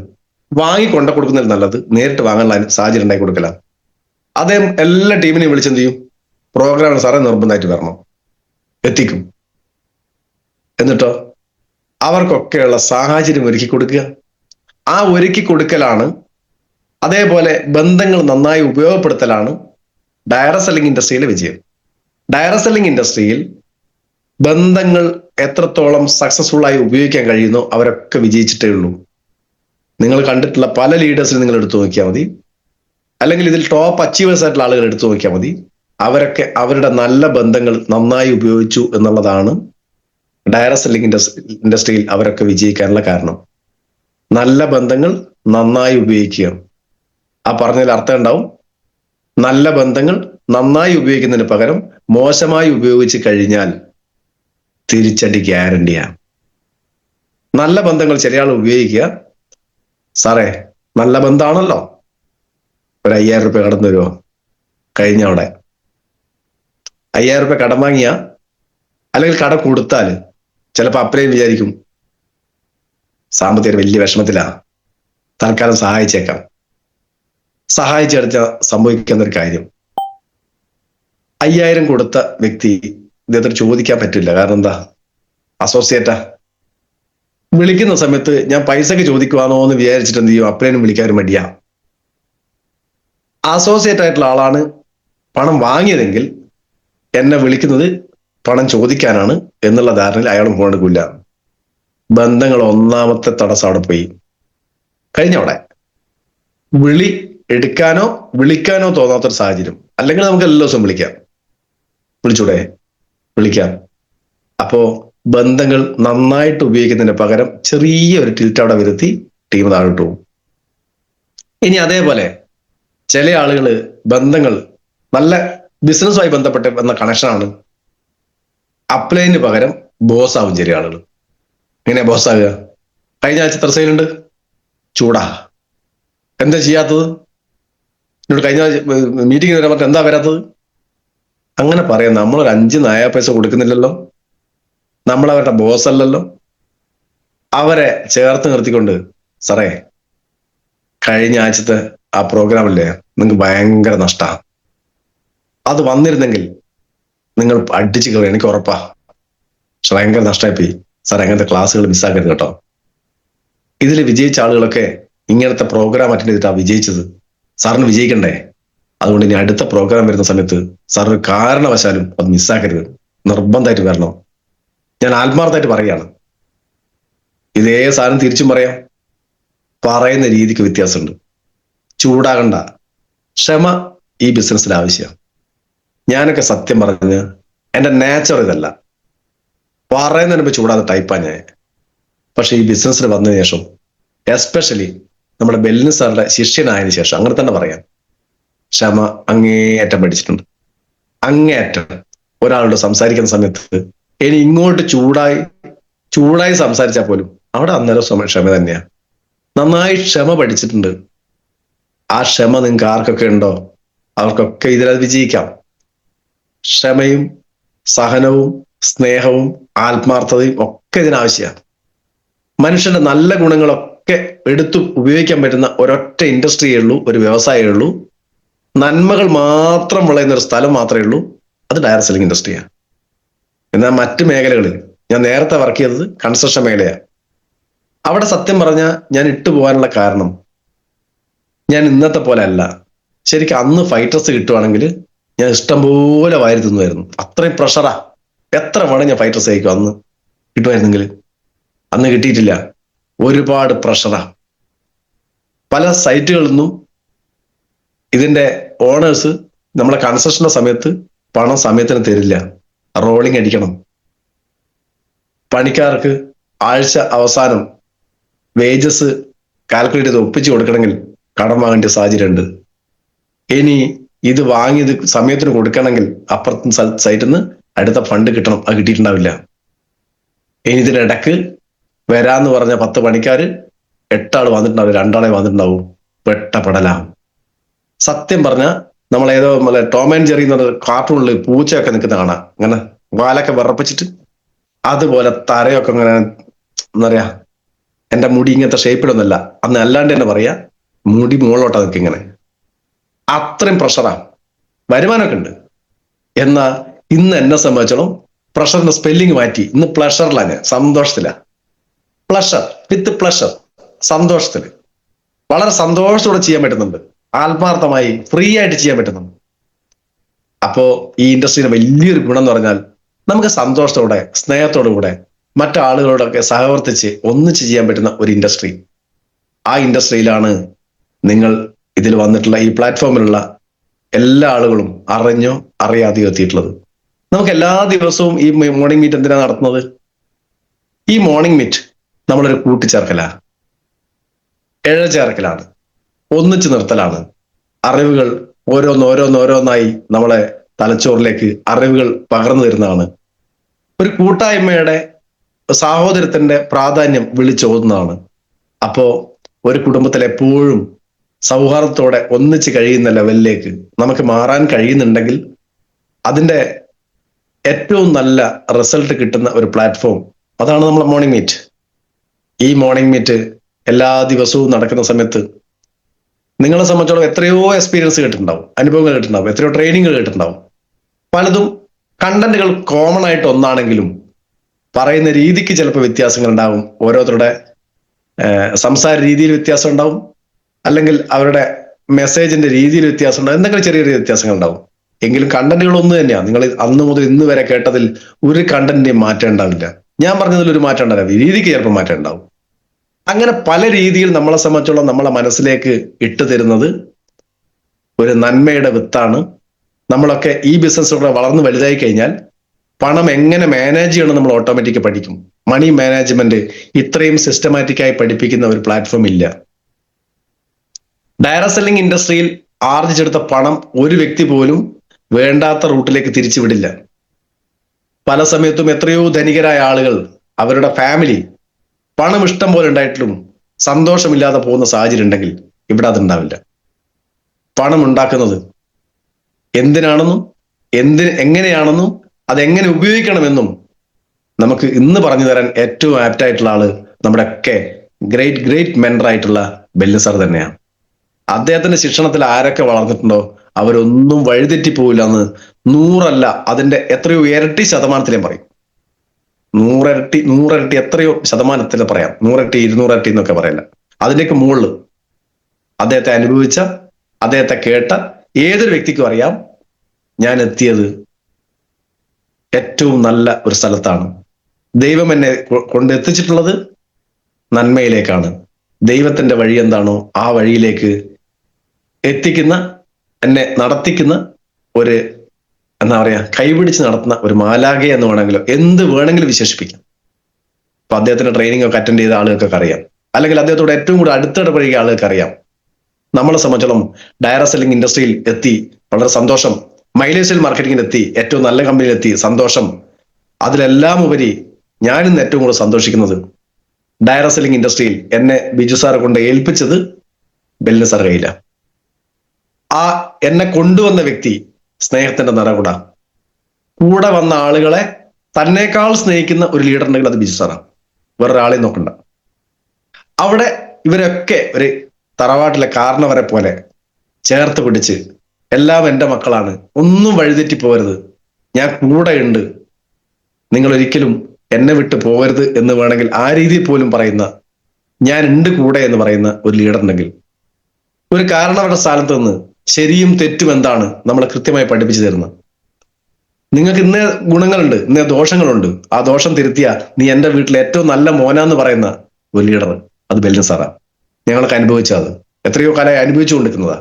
വാങ്ങിക്കൊണ്ട കൊടുക്കുന്നതിൽ നല്ലത് നേരിട്ട് വാങ്ങാനുള്ള സാഹചര്യം ഉണ്ടാക്കി കൊടുക്കലാണ്. അദ്ദേഹം എല്ലാ ടീമിനെയും വിളിച്ചെന്ത് ചെയ്യും? പ്രോഗ്രാമിന് സാറേ നിർബന്ധമായിട്ട് വരണം, എത്തിക്കും. എന്നിട്ടോ അവർക്കൊക്കെയുള്ള സാഹചര്യം ഒരുക്കി കൊടുക്കുക. ആ ഒരുക്കി കൊടുക്കലാണ്, അതേപോലെ ബന്ധങ്ങൾ നന്നായി ഉപയോഗപ്പെടുത്തലാണ് ഡയറക്ട് സെല്ലിംഗ് ഇൻഡസ്ട്രിയിലെ വിജയം. ഡയറക്ട് സെല്ലിംഗ് ഇൻഡസ്ട്രിയിൽ ബന്ധങ്ങൾ എത്രത്തോളം സക്സസ്ഫുൾ ആയി ഉപയോഗിക്കാൻ കഴിയുന്നോ അവരൊക്കെ വിജയിച്ചിട്ടേ ഉള്ളൂ. നിങ്ങൾ കണ്ടിട്ടുള്ള പല ലീഡേഴ്സിനും നിങ്ങൾ എടുത്തു നോക്കിയാൽ മതി, അല്ലെങ്കിൽ ഇതിൽ ടോപ്പ് അച്ചീവേഴ്സ് ആയിട്ടുള്ള ആളുകൾ എടുത്തു നോക്കിയാൽ മതി. അവരൊക്കെ അവരുടെ നല്ല ബന്ധങ്ങൾ നന്നായി ഉപയോഗിച്ചു എന്നുള്ളതാണ് ഡയറക്ട് സെല്ലിംഗ് ഇൻഡസ്ട്രിയിൽ അവരൊക്കെ വിജയിക്കാനുള്ള കാരണം നല്ല ബന്ധങ്ങൾ നന്നായി ഉപയോഗിക്കുക. ആ പറഞ്ഞതിൽ അർത്ഥം ഉണ്ടാവും. നല്ല ബന്ധങ്ങൾ നന്നായി ഉപയോഗിക്കുന്നതിന് പകരം മോശമായി ഉപയോഗിച്ച് കഴിഞ്ഞാൽ തിരിച്ചടി ഗ്യാരണ്ടിയാണ്. നല്ല ബന്ധങ്ങൾ ചില ആൾ ഉപയോഗിക്കുക. സാറേ നല്ല ബന്ധമാണല്ലോ, ഒരു 5000 രൂപ കടന്നു വരുമോ? കഴിഞ്ഞ അവിടെ 5000 രൂപ കടം വാങ്ങിയ അല്ലെങ്കിൽ കടം കൊടുത്താൽ ചിലപ്പോൾ അപ്പനെയും വിചാരിക്കും സാമ്പത്തിക വലിയ വിഷമത്തിലാ, തൽക്കാലം സഹായിച്ചേക്കാം. സഹായിച്ചെടുത്ത സംഭവിക്കുന്ന ഒരു കാര്യം, 5000 കൊടുത്ത വ്യക്തി ഇദ്ദേഹത്തിന് ചോദിക്കാൻ പറ്റില്ല. കാരണം എന്താ? അസോസിയേറ്റാ. വിളിക്കുന്ന സമയത്ത് ഞാൻ പൈസക്ക് ചോദിക്കുവാണോ എന്ന് വിചാരിച്ചിട്ട് എന്ത് ചെയ്യും? അപ്പനും വിളിക്കാനും മടിയാ. അസോസിയേറ്റ് ആയിട്ടുള്ള ആളാണ് പണം വാങ്ങിയതെങ്കിൽ എന്നെ വിളിക്കുന്നത് പണം ചോദിക്കാനാണ് എന്നുള്ള ധാരണയിൽ അയാൾ ഫോൺ എടുക്കില്ല. ബന്ധങ്ങൾ ഒന്നാമത്തെ തടസ്സം അവിടെ പോയി. കഴിഞ്ഞവിടെ വിളി എടുക്കാനോ വിളിക്കാനോ തോന്നാത്തൊരു സാഹചര്യം. അല്ലെങ്കിൽ നമുക്ക് എല്ലാ ദിവസവും വിളിക്കാം. വിളിച്ചൂടെ? വിളിക്കാം. അപ്പോ ബന്ധങ്ങൾ നന്നായിട്ട് ഉപയോഗിക്കുന്നതിന് പകരം ചെറിയ ഒരു ടിൽറ്റ് അവിടെ വരുത്തി ടീം താഴോട്ട് പോകും. ഇനി അതേപോലെ ചില ആളുകൾ ബന്ധങ്ങൾ നല്ല ബിസിനസ്സുമായി ബന്ധപ്പെട്ട് വന്ന കണക്ഷനാണ്, അപ്ലൈന് പകരം ബോസ് ആവും ചില ആളുകൾ. എങ്ങനെയാ ബോസ് ആകുക? കഴിഞ്ഞ ആഴ്ച എത്ര സെയിലുണ്ട്? ചൂടാ. എന്താ ചെയ്യാത്തത്? എന്നോട് കഴിഞ്ഞ മീറ്റിംഗ് വരാൻ പറഞ്ഞിട്ട് എന്താ വരാത്തത്? അങ്ങനെ പറയാം. നമ്മളൊരു 5 നയ പൈസ കൊടുക്കുന്നില്ലല്ലോ, നമ്മൾ അവരുടെ ബോസ് അല്ലല്ലോ. അവരെ ചേർത്ത് നിർത്തിക്കൊണ്ട് സാറേ കഴിഞ്ഞ ആഴ്ചത്തെ ആ പ്രോഗ്രാമില്ലേ, നിങ്ങൾക്ക് ഭയങ്കര നഷ്ടമാണ്. അത് വന്നിരുന്നെങ്കിൽ നിങ്ങൾ അടിച്ചു കയറി, എനിക്ക് ഉറപ്പാ. പക്ഷെ ഭയങ്കര നഷ്ടമായിപ്പോയി സാർ, അങ്ങനത്തെ ക്ലാസ്സുകൾ മിസ്സാക്കരുത് കേട്ടോ. ഇതിൽ വിജയിച്ച ആളുകളൊക്കെ ഇങ്ങനത്തെ പ്രോഗ്രാം അറ്റൻഡ് ചെയ്തിട്ടാണ് വിജയിച്ചത്. സാറിന് വിജയിക്കണ്ടേ? അതുകൊണ്ട് ഇനി അടുത്ത പ്രോഗ്രാം വരുന്ന സമയത്ത് സാറിന് കാരണവശാലും അത് മിസ്സാക്കരുത്, നിർബന്ധമായിട്ട് വരണം. ഞാൻ ആത്മാർത്ഥമായിട്ട് പറയുകയാണ്. ഇതേ സാധനം തിരിച്ചും പറയാം. പറയുന്ന രീതിക്ക് വ്യത്യാസമുണ്ട്. ചൂടാകണ്ട. ക്ഷമ ഈ ബിസിനസ്സിൽ ആവശ്യമാണ്. ഞാനൊക്കെ സത്യം പറഞ്ഞ് എൻ്റെ നേച്ചർ ഇതല്ല. പറയുന്നതിന് മുമ്പ് ചൂടാതെ ടൈപ്പാണ് ഞാൻ. പക്ഷെ ഈ ബിസിനസ്സിൽ വന്നതിന് ശേഷം, എസ്പെഷ്യലി നമ്മുടെ ബെല്ലിന് സാറുടെ ശിഷ്യനായതിനു ശേഷം, അങ്ങനെ തന്നെ പറയാം, ക്ഷമ അങ്ങേയറ്റം പഠിച്ചിട്ടുണ്ട്. അങ്ങേയറ്റം. ഒരാളോട് സംസാരിക്കുന്ന സമയത്ത് ഇനി ഇങ്ങോട്ട് ചൂടായി സംസാരിച്ചാൽ പോലും അവിടെ അന്നേരം ക്ഷമ തന്നെയാണ്. നന്നായി ക്ഷമ പഠിച്ചിട്ടുണ്ട്. ആ ക്ഷമ നിങ്ങൾക്ക് ആർക്കൊക്കെ ഉണ്ടോ അവർക്കൊക്കെ ഇതിലത് വിജയിക്കാം. ക്ഷമയും സഹനവും സ്നേഹവും ആത്മാർത്ഥതയും ഒക്കെ ഇതിനാവശ്യമാണ്. മനുഷ്യന്റെ നല്ല ഗുണങ്ങളൊക്കെ എടുത്തു ഉപയോഗിക്കാൻ പറ്റുന്ന ഒരൊറ്റ ഇൻഡസ്ട്രിയേ ഉള്ളൂ, ഒരു വ്യവസായമേ ഉള്ളൂ, നന്മകൾ മാത്രം വിളയുന്ന ഒരു സ്ഥലം മാത്രമേ ഉള്ളൂ. അത് ഡയറക്ട് സെല്ലിംഗ് ഇൻഡസ്ട്രിയാണ്. എന്നാൽ മറ്റു മേഖലകളിൽ, ഞാൻ നേരത്തെ വർക്ക് ചെയ്തത് കൺസ്ട്രക്ഷൻ മേഖലയാണ്. അവിടെ സത്യം പറഞ്ഞാൽ ഞാൻ ഇട്ടുപോകാനുള്ള കാരണം, ഞാൻ ഇന്നത്തെ പോലെ അല്ല. ശരിക്കും അന്ന് ഫൈറ്റേഴ്സ് കിട്ടുവാണെങ്കിൽ ഞാൻ ഇഷ്ടംപോലെ വാരി തിന്നുമായിരുന്നു. അത്രയും പ്രഷറാ. എത്ര വേണം ഞാൻ ഫൈറ്റേഴ്സ് കഴിക്കും അന്ന് കിട്ടുമായിരുന്നെങ്കിൽ. അന്ന് കിട്ടിയിട്ടില്ല. ഒരുപാട് പ്രഷറാ. പല സൈറ്റുകളിൽ നിന്നും ഇതിന്റെ ഓണേഴ്സ് നമ്മളെ കൺസ്ട്രക്ഷന്റെ സമയത്ത് പണം സമയത്തിന് തരില്ല. റോളിംഗ് അടിക്കണം. പണിക്കാർക്ക് ആഴ്ച അവസാനം വേജസ് കാൽക്കുലേറ്റ് ചെയ്ത് ഒപ്പിച്ച് കൊടുക്കണമെങ്കിൽ കടം വാങ്ങേണ്ട സാഹചര്യമുണ്ട്. ഇനി ഇത് വാങ്ങിയത് സമയത്തിന് കൊടുക്കണമെങ്കിൽ അപ്പുറത്തെ സൈറ്റിൽ നിന്ന് അടുത്ത ഫണ്ട് കിട്ടണം. അത് കിട്ടിയിട്ടുണ്ടാവില്ല. ഇനി ഇതിനിടക്ക് വരാന്ന് പറഞ്ഞ 10 പണിക്കാര് 8 ആൾ വന്നിട്ടുണ്ടാവും, 2 ആളെ വന്നിട്ടുണ്ടാവും. പെടലാവും. സത്യം പറഞ്ഞ നമ്മളേതോ ടോം ആൻഡ് ജെറി എന്ന് പറഞ്ഞ കാർട്ടൂണില് പൂച്ചയൊക്കെ നിൽക്കുന്ന കാണാം. അങ്ങനെ വാലൊക്കെ വിറപ്പിച്ചിട്ട് അതുപോലെ തലയൊക്കെ ഇങ്ങനെ എന്താ പറയാ, എന്റെ മുടി ഇങ്ങനത്തെ ഷേപ്പിലൊന്നുമല്ല, അന്ന് അല്ലാണ്ട് തന്നെ പറയാ, മുടി മുകളിലോട്ടാ നിൽക്കുക ഇങ്ങനെ. അത്രയും പ്രഷറാ. വരുമാനമൊക്കെ ഉണ്ട്. എന്നാ ഇന്ന് എന്നെ സംബന്ധിച്ചോളം പ്രഷറിന്റെ സ്പെല്ലിങ് മാറ്റി. ഇന്ന് പ്ലഷറിലാണ്, സന്തോഷത്തിലാ. പ്ലഷർ വിത്ത് പ്ലഷർ, സന്തോഷത്തില് വളരെ സന്തോഷത്തോടെ ചെയ്യാൻ പറ്റുന്നുണ്ട്. ആത്മാർത്ഥമായി ഫ്രീ ആയിട്ട് ചെയ്യാൻ പറ്റുന്നുണ്ട്. അപ്പോ ഈ ഇൻഡസ്ട്രിയുടെ വലിയൊരു ഗുണം എന്ന് പറഞ്ഞാൽ നമുക്ക് സന്തോഷത്തോടെ സ്നേഹത്തോടു കൂടെ മറ്റാളുകളോടൊക്കെ സഹവർത്തിച്ച് ഒന്നിച്ച് ചെയ്യാൻ പറ്റുന്ന ഒരു ഇൻഡസ്ട്രി. ആ ഇൻഡസ്ട്രിയിലാണ് നിങ്ങൾ ഇതിൽ വന്നിട്ടുള്ള ഈ പ്ലാറ്റ്ഫോമിലുള്ള എല്ലാ ആളുകളും അറിഞ്ഞോ അറിയാതെയോ എത്തിയിട്ടുള്ളത്. നമുക്ക് എല്ലാ ദിവസവും ഈ മോർണിംഗ് മീറ്റ് എന്തിനാണ് നടത്തുന്നത്? ഈ മോർണിംഗ് മീറ്റ് നമ്മളൊരു കൂട്ടിച്ചേർക്കലാണ്, ഇഴചേർക്കലാണ്, ഒന്നിച്ചു നിർത്തലാണ്. അറിവുകൾ ഓരോന്നോരോന്നോരോന്നായി നമ്മളെ തലച്ചോറിലേക്ക് അറിവുകൾ പകർന്നു തരുന്നതാണ്. ഒരു കൂട്ടായ്മയുടെ സാഹോദര്യത്തിന്റെ പ്രാധാന്യം വിളിച്ചോതുന്നതാണ്. അപ്പോ ഒരു കുടുംബത്തിൽ എപ്പോഴും സൗഹാർദ്ദത്തോടെ ഒന്നിച്ച് കഴിയുന്ന ലെവലിലേക്ക് നമുക്ക് മാറാൻ കഴിയുന്നുണ്ടെങ്കിൽ അതിന്റെ ഏറ്റവും നല്ല റിസൾട്ട് കിട്ടുന്ന ഒരു പ്ലാറ്റ്ഫോം അതാണ് നമ്മളെ മോർണിംഗ് മീറ്റ്. ഈ മോർണിംഗ് മീറ്റ് എല്ലാ ദിവസവും നടക്കുന്ന സമയത്ത് നിങ്ങളെ സംബന്ധിച്ചോളം എത്രയോ എക്സ്പീരിയൻസ് കേട്ടിട്ടുണ്ടാവും, അനുഭവങ്ങൾ കേട്ടിട്ടുണ്ടാവും, എത്രയോ ട്രെയിനിങ്ങുകൾ കേട്ടിട്ടുണ്ടാവും. പലതും കണ്ടന്റുകൾ കോമൺ ആയിട്ട് ഒന്നാണെങ്കിലും പറയുന്ന രീതിക്ക് ചിലപ്പോൾ വ്യത്യാസങ്ങൾ ഉണ്ടാവും. ഓരോരുത്തരുടെ സംസാര രീതിയിൽ വ്യത്യാസം ഉണ്ടാവും, അല്ലെങ്കിൽ അവരുടെ മെസ്സേജിന്റെ രീതിയിൽ വ്യത്യാസം ഉണ്ടാവും, എന്തെങ്കിലും ചെറിയ ചെറിയ വ്യത്യാസങ്ങൾ ഉണ്ടാവും. എങ്കിലും കണ്ടന്റുകൾ ഒന്ന് തന്നെയാണ്. നിങ്ങൾ അന്ന് മുതൽ ഇന്ന് വരെ കേട്ടതിൽ ഒരു കണ്ടന്റിന്റെയും മാറ്റം ഉണ്ടാവില്ല. ഞാൻ പറഞ്ഞതിൽ ഒരു മാറ്റം ഉണ്ടാവില്ല, രീതിക്ക് ചിലപ്പോൾ മാറ്റം ഉണ്ടാവും. അങ്ങനെ പല രീതിയിൽ നമ്മളെ സംബന്ധിച്ചോളം നമ്മളെ മനസ്സിലേക്ക് ഇട്ടു തരുന്നത് ഒരു നന്മയുടെ വിത്താണ്. നമ്മളൊക്കെ ഈ ബിസിനസ്സിലൂടെ വളർന്ന് വലുതായി കഴിഞ്ഞാൽ പണം എങ്ങനെ മാനേജ് ചെയ്യണം നമ്മൾ ഓട്ടോമാറ്റിക് പഠിക്കും. മണി മാനേജ്മെന്റ് ഇത്രയും സിസ്റ്റമാറ്റിക്കായി പഠിപ്പിക്കുന്ന ഒരു പ്ലാറ്റ്ഫോം ഇല്ല. ഡയറക്ട് സെല്ലിംഗ് ഇൻഡസ്ട്രിയിൽ ആർജിച്ചെടുത്ത പണം ഒരു വ്യക്തി പോലും വേണ്ടാത്ത റൂട്ടിലേക്ക് തിരിച്ചുവിടില്ല. പല സമയത്തും എത്രയോ ധനികരായ ആളുകൾ അവരുടെ ഫാമിലി പണം ഇഷ്ടം പോലെ ഉണ്ടായിട്ടും സന്തോഷമില്ലാതെ പോകുന്ന സാഹചര്യം ഉണ്ടെങ്കിൽ ഇവിടെ അതുണ്ടാവില്ല. പണം ഉണ്ടാക്കുന്നത് എന്തിനാണെന്നും എങ്ങനെയാണെന്നും അതെങ്ങനെ ഉപയോഗിക്കണമെന്നും നമുക്ക് ഇന്ന് പറഞ്ഞു തരാൻ ഏറ്റവും ആപ്റ്റ് ആയിട്ടുള്ള ആള് നമ്മുടെ ഒക്കെ ഗ്രേറ്റ് മെന്റർ ആയിട്ടുള്ള ബെല്ലു സാർ തന്നെയാണ്. അദ്ദേഹത്തിന്റെ ശിക്ഷണത്തിൽ ആരൊക്കെ വളർന്നിട്ടുണ്ടോ അവരൊന്നും വഴിതെറ്റി പോവില്ല എന്ന് 100 അതിന്റെ എത്രയോ ഇരട്ടി ശതമാനത്തിലേ പറയും. 100 എത്രയോ ശതമാനത്തിൽ പറയാം. 100 200 എന്നൊക്കെ പറയല്ല. അതിലേക്ക് മുകളിൽ അദ്ദേഹത്തെ അനുഭവിച്ച, അദ്ദേഹത്തെ കേട്ട ഏതൊരു വ്യക്തിക്കും അറിയാം ഞാൻ എത്തിയത് ഏറ്റവും നല്ല ഒരു സ്ഥലത്താണ്. ദൈവം എന്നെ കൊണ്ടെത്തിച്ചിട്ടുള്ളത് നന്മയിലേക്കാണ്. ദൈവത്തിന്റെ വഴി എന്താണോ ആ വഴിയിലേക്ക് എത്തിക്കുന്ന, എന്നെ നടത്തിക്കുന്ന ഒരു എന്താ പറയാ കൈപിടിച്ച് നടത്തുന്ന ഒരു മാലാഖ എന്ന് എന്ത് വേണമെങ്കിലും വിശേഷിപ്പിക്കാം. അപ്പൊ അദ്ദേഹത്തിന്റെ ട്രെയിനിങ് ഒക്കെ അറ്റൻഡ് ചെയ്ത ആളുകൾക്കൊക്കെ അറിയാം, അല്ലെങ്കിൽ അദ്ദേഹത്തോട് ഏറ്റവും കൂടുതൽ അടുത്തിടപഴകിയ ആളുകൾക്ക് അറിയാം. നമ്മളെ സംബന്ധിച്ചോളം ഡയറക്ട് സെല്ലിംഗ് ഇൻഡസ്ട്രിയിൽ എത്തി വളരെ സന്തോഷം. മൈലേജ് സെൽ മാർക്കറ്റിംഗിൽ എത്തി, ഏറ്റവും നല്ല കമ്പനിയിൽ എത്തി, സന്തോഷം. അതിലെല്ലാം ഉപരി ഞാനിന്ന് ഏറ്റവും കൂടുതൽ സന്തോഷിക്കുന്നത് ഡയറക്ട് സെല്ലിംഗ് ഇൻഡസ്ട്രിയിൽ എന്നെ ബിജു സാർ കൊണ്ട് ഏൽപ്പിച്ചത് ബെല്ലു സാർ കയ്യില. ആ എന്നെ കൊണ്ടുവന്ന വ്യക്തി സ്നേഹത്തിന്റെ നിറകുട. കൂടെ വന്ന ആളുകളെ തന്നേക്കാൾ സ്നേഹിക്കുന്ന ഒരു ലീഡർ ഉണ്ടെങ്കിൽ അത് ബിജു സാറാണ്. വേറൊരാളെ നോക്കണ്ട. അവിടെ ഇവരൊക്കെ ഒരു തറവാട്ടിലെ കാരണവരെ പോലെ ചേർത്ത് പിടിച്ച് എല്ലാം എൻ്റെ മക്കളാണ്, ഒന്നും വഴിതെറ്റി പോകരുത്, ഞാൻ കൂടെ ഉണ്ട്, നിങ്ങൾ ഒരിക്കലും എന്നെ വിട്ട് പോകരുത് എന്ന് വേണമെങ്കിൽ ആ രീതിയിൽ പോലും പറയുന്ന, ഞാൻ ഉണ്ട് കൂടെ എന്ന് പറയുന്ന ഒരു ലീഡർ ഉണ്ടെങ്കിൽ, ഒരു കാരണവരുടെ സ്ഥാനത്ത് നിന്ന് ശരിയും തെറ്റും എന്താണ് നമ്മളെ കൃത്യമായി പഠിപ്പിച്ചു തരുന്നത്. നിങ്ങൾക്ക് ഇന്ന ഗുണങ്ങളുണ്ട്, ഇന്ന ദോഷങ്ങളുണ്ട്, ആ ദോഷം തിരുത്തിയ നീ എൻ്റെ വീട്ടിലെ ഏറ്റവും നല്ല മോനാന്ന് പറയുന്ന ഒരു ലീഡർ അത് ബെല്ലു സാറാ. ഞങ്ങളൊക്കെ അനുഭവിച്ച അത് എത്രയോ കാലമായി അനുഭവിച്ചു കൊണ്ടിരിക്കുന്നതാ.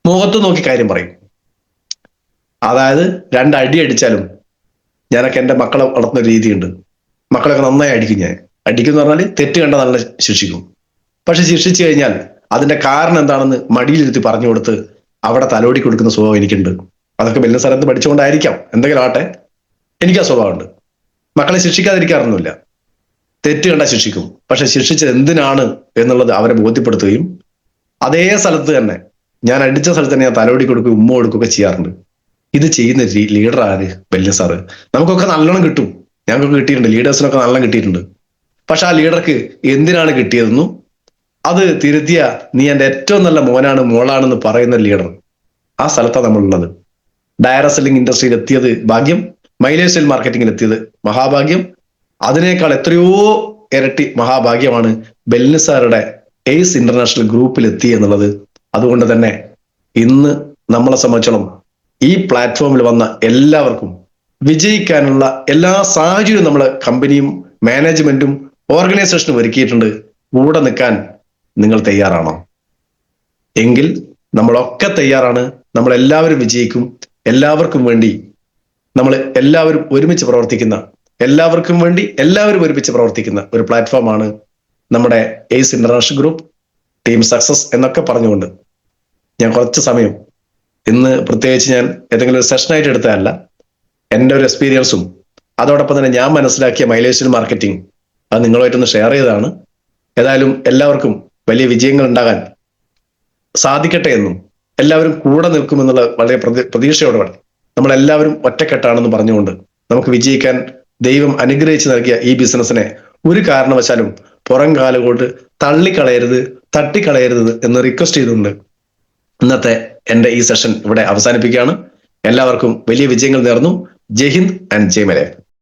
മുഖത്ത് നോക്കി കാര്യം പറയും. അതായത് 2 അടി അടിച്ചാലും ഞാനൊക്കെ എൻ്റെ മക്കളെ വളർത്തുന്ന ഒരു രീതിയുണ്ട്. മക്കളൊക്കെ നന്നായി അടിക്കും. ഞാൻ അടിക്കും എന്ന് പറഞ്ഞാൽ തെറ്റ് കണ്ട നല്ല ശിക്ഷിക്കും. പക്ഷെ ശിക്ഷിച്ചു കഴിഞ്ഞാൽ അതിന്റെ കാരണം എന്താണെന്ന് മടിയിലിരുത്തി പറഞ്ഞു കൊടുത്ത് അവിടെ തലോടി കൊടുക്കുന്ന സ്വഭാവം എനിക്കുണ്ട്. അതൊക്കെ ബെല്ലു സ്ഥലത്ത് പഠിച്ചുകൊണ്ടായിരിക്കാം, എന്തെങ്കിലും ആട്ടെ, എനിക്ക് ആ സ്വഭാവമുണ്ട്. മക്കളെ ശിക്ഷിക്കാതിരിക്കാറൊന്നുമില്ല. തെറ്റ് കണ്ട ശിക്ഷിക്കും. പക്ഷെ ശിക്ഷിച്ചത് എന്തിനാണ് എന്നുള്ളത് അവരെ ബോധ്യപ്പെടുത്തുകയും അതേ സ്ഥലത്ത് തന്നെ ഞാൻ അടിച്ച സ്ഥലത്ത് തന്നെ ഞാൻ തലോടി കൊടുക്കുകയും ഉമ്മ കൊടുക്കുകയൊക്കെ ചെയ്യാറുണ്ട്. ഇത് ചെയ്യുന്ന ലീഡർ ആര്? ബെല്ലു സാറ്. നമുക്കൊക്കെ നല്ലോണം കിട്ടും, ഞങ്ങൾക്ക് കിട്ടിയിട്ടുണ്ട്, ലീഡേഴ്സിനൊക്കെ നല്ലോണം കിട്ടിയിട്ടുണ്ട്. പക്ഷെ ആ ലീഡർക്ക് എന്തിനാണ് കിട്ടിയതെന്നും അത് തിരുത്തിയ നീ എൻ്റെ ഏറ്റവും നല്ല മോനാണ് മോളാണെന്ന് പറയുന്ന ലീഡർ ആ സ്ഥലത്താണ് നമ്മളുള്ളത്. ഡയറക്ട് സെല്ലിംഗ് ഇൻഡസ്ട്രിയിൽ എത്തിയത് ഭാഗ്യം, മൈലേജ് സെൽ മാർക്കറ്റിംഗിൽ എത്തിയത് മഹാഭാഗ്യം. അതിനേക്കാൾ എത്രയോ ഇരട്ടി മഹാഭാഗ്യമാണ് ബെല്ലു സാറുടെ എയ്സ് ഇന്റർനാഷണൽ ഗ്രൂപ്പിൽ എത്തി എന്നുള്ളത്. അതുകൊണ്ട് തന്നെ ഇന്ന് നമ്മളെ സംബന്ധിച്ചോളം ഈ പ്ലാറ്റ്ഫോമിൽ വന്ന എല്ലാവർക്കും വിജയിക്കാനുള്ള എല്ലാ സാഹചര്യവും നമ്മളെ കമ്പനിയും മാനേജ്മെന്റും ഓർഗനൈസേഷനും ഒരുക്കിയിട്ടുണ്ട്. കൂടെ നിൽക്കാൻ നിങ്ങൾ തയ്യാറാണോ? എങ്കിൽ നമ്മളൊക്കെ തയ്യാറാണ്. നമ്മൾ എല്ലാവരും വിജയിക്കും. എല്ലാവർക്കും വേണ്ടി നമ്മൾ എല്ലാവരും ഒരുമിച്ച് പ്രവർത്തിക്കുന്ന എല്ലാവർക്കും വേണ്ടി എല്ലാവരും ഒരുമിച്ച് പ്രവർത്തിക്കുന്ന ഒരു പ്ലാറ്റ്ഫോമാണ് നമ്മുടെ ace international group team success എന്നൊക്കെ പറഞ്ഞുകൊണ്ട് ഞാൻ കുറച്ച് സമയം ഇന്ന് പ്രത്യേകിച്ച് ഞാൻ ഏതെങ്കിലും ഒരു സെഷനായിട്ട് എടുത്തതല്ല, എൻ്റെ ഒരു എക്സ്പീരിയൻസും അതോടൊപ്പം തന്നെ ഞാൻ മനസ്സിലാക്കിയ മൈലേജ് മാർക്കറ്റിംഗ് അത് നിങ്ങളുമായിട്ടൊന്ന് ഷെയർ ചെയ്തതാണ്. ഏതായാലും എല്ലാവർക്കും വലിയ വിജയങ്ങൾ ഉണ്ടാകാൻ സാധിക്കട്ടെ എന്നും എല്ലാവരും കൂടെ നിൽക്കുമെന്നുള്ള വളരെ പ്രതീക്ഷയോടെ നമ്മളെല്ലാവരും ഒറ്റക്കെട്ടാണെന്ന് പറഞ്ഞുകൊണ്ട് നമുക്ക് വിജയിക്കാൻ ദൈവം അനുഗ്രഹിച്ച് നൽകിയ ഈ ബിസിനസ്സിനെ ഒരു കാരണവശാലും പുറം കാലുകൊണ്ട് തള്ളിക്കളയരുത്, തട്ടിക്കളയരുത് എന്ന് റിക്വസ്റ്റ് ചെയ്തുകൊണ്ട് ഇന്നത്തെ എൻ്റെ ഈ സെഷൻ ഇവിടെ അവസാനിപ്പിക്കുകയാണ്. എല്ലാവർക്കും വലിയ വിജയങ്ങൾ നേർന്നു. ജയ് ഹിന്ദ് ആൻഡ് ജയ് മലയാളം.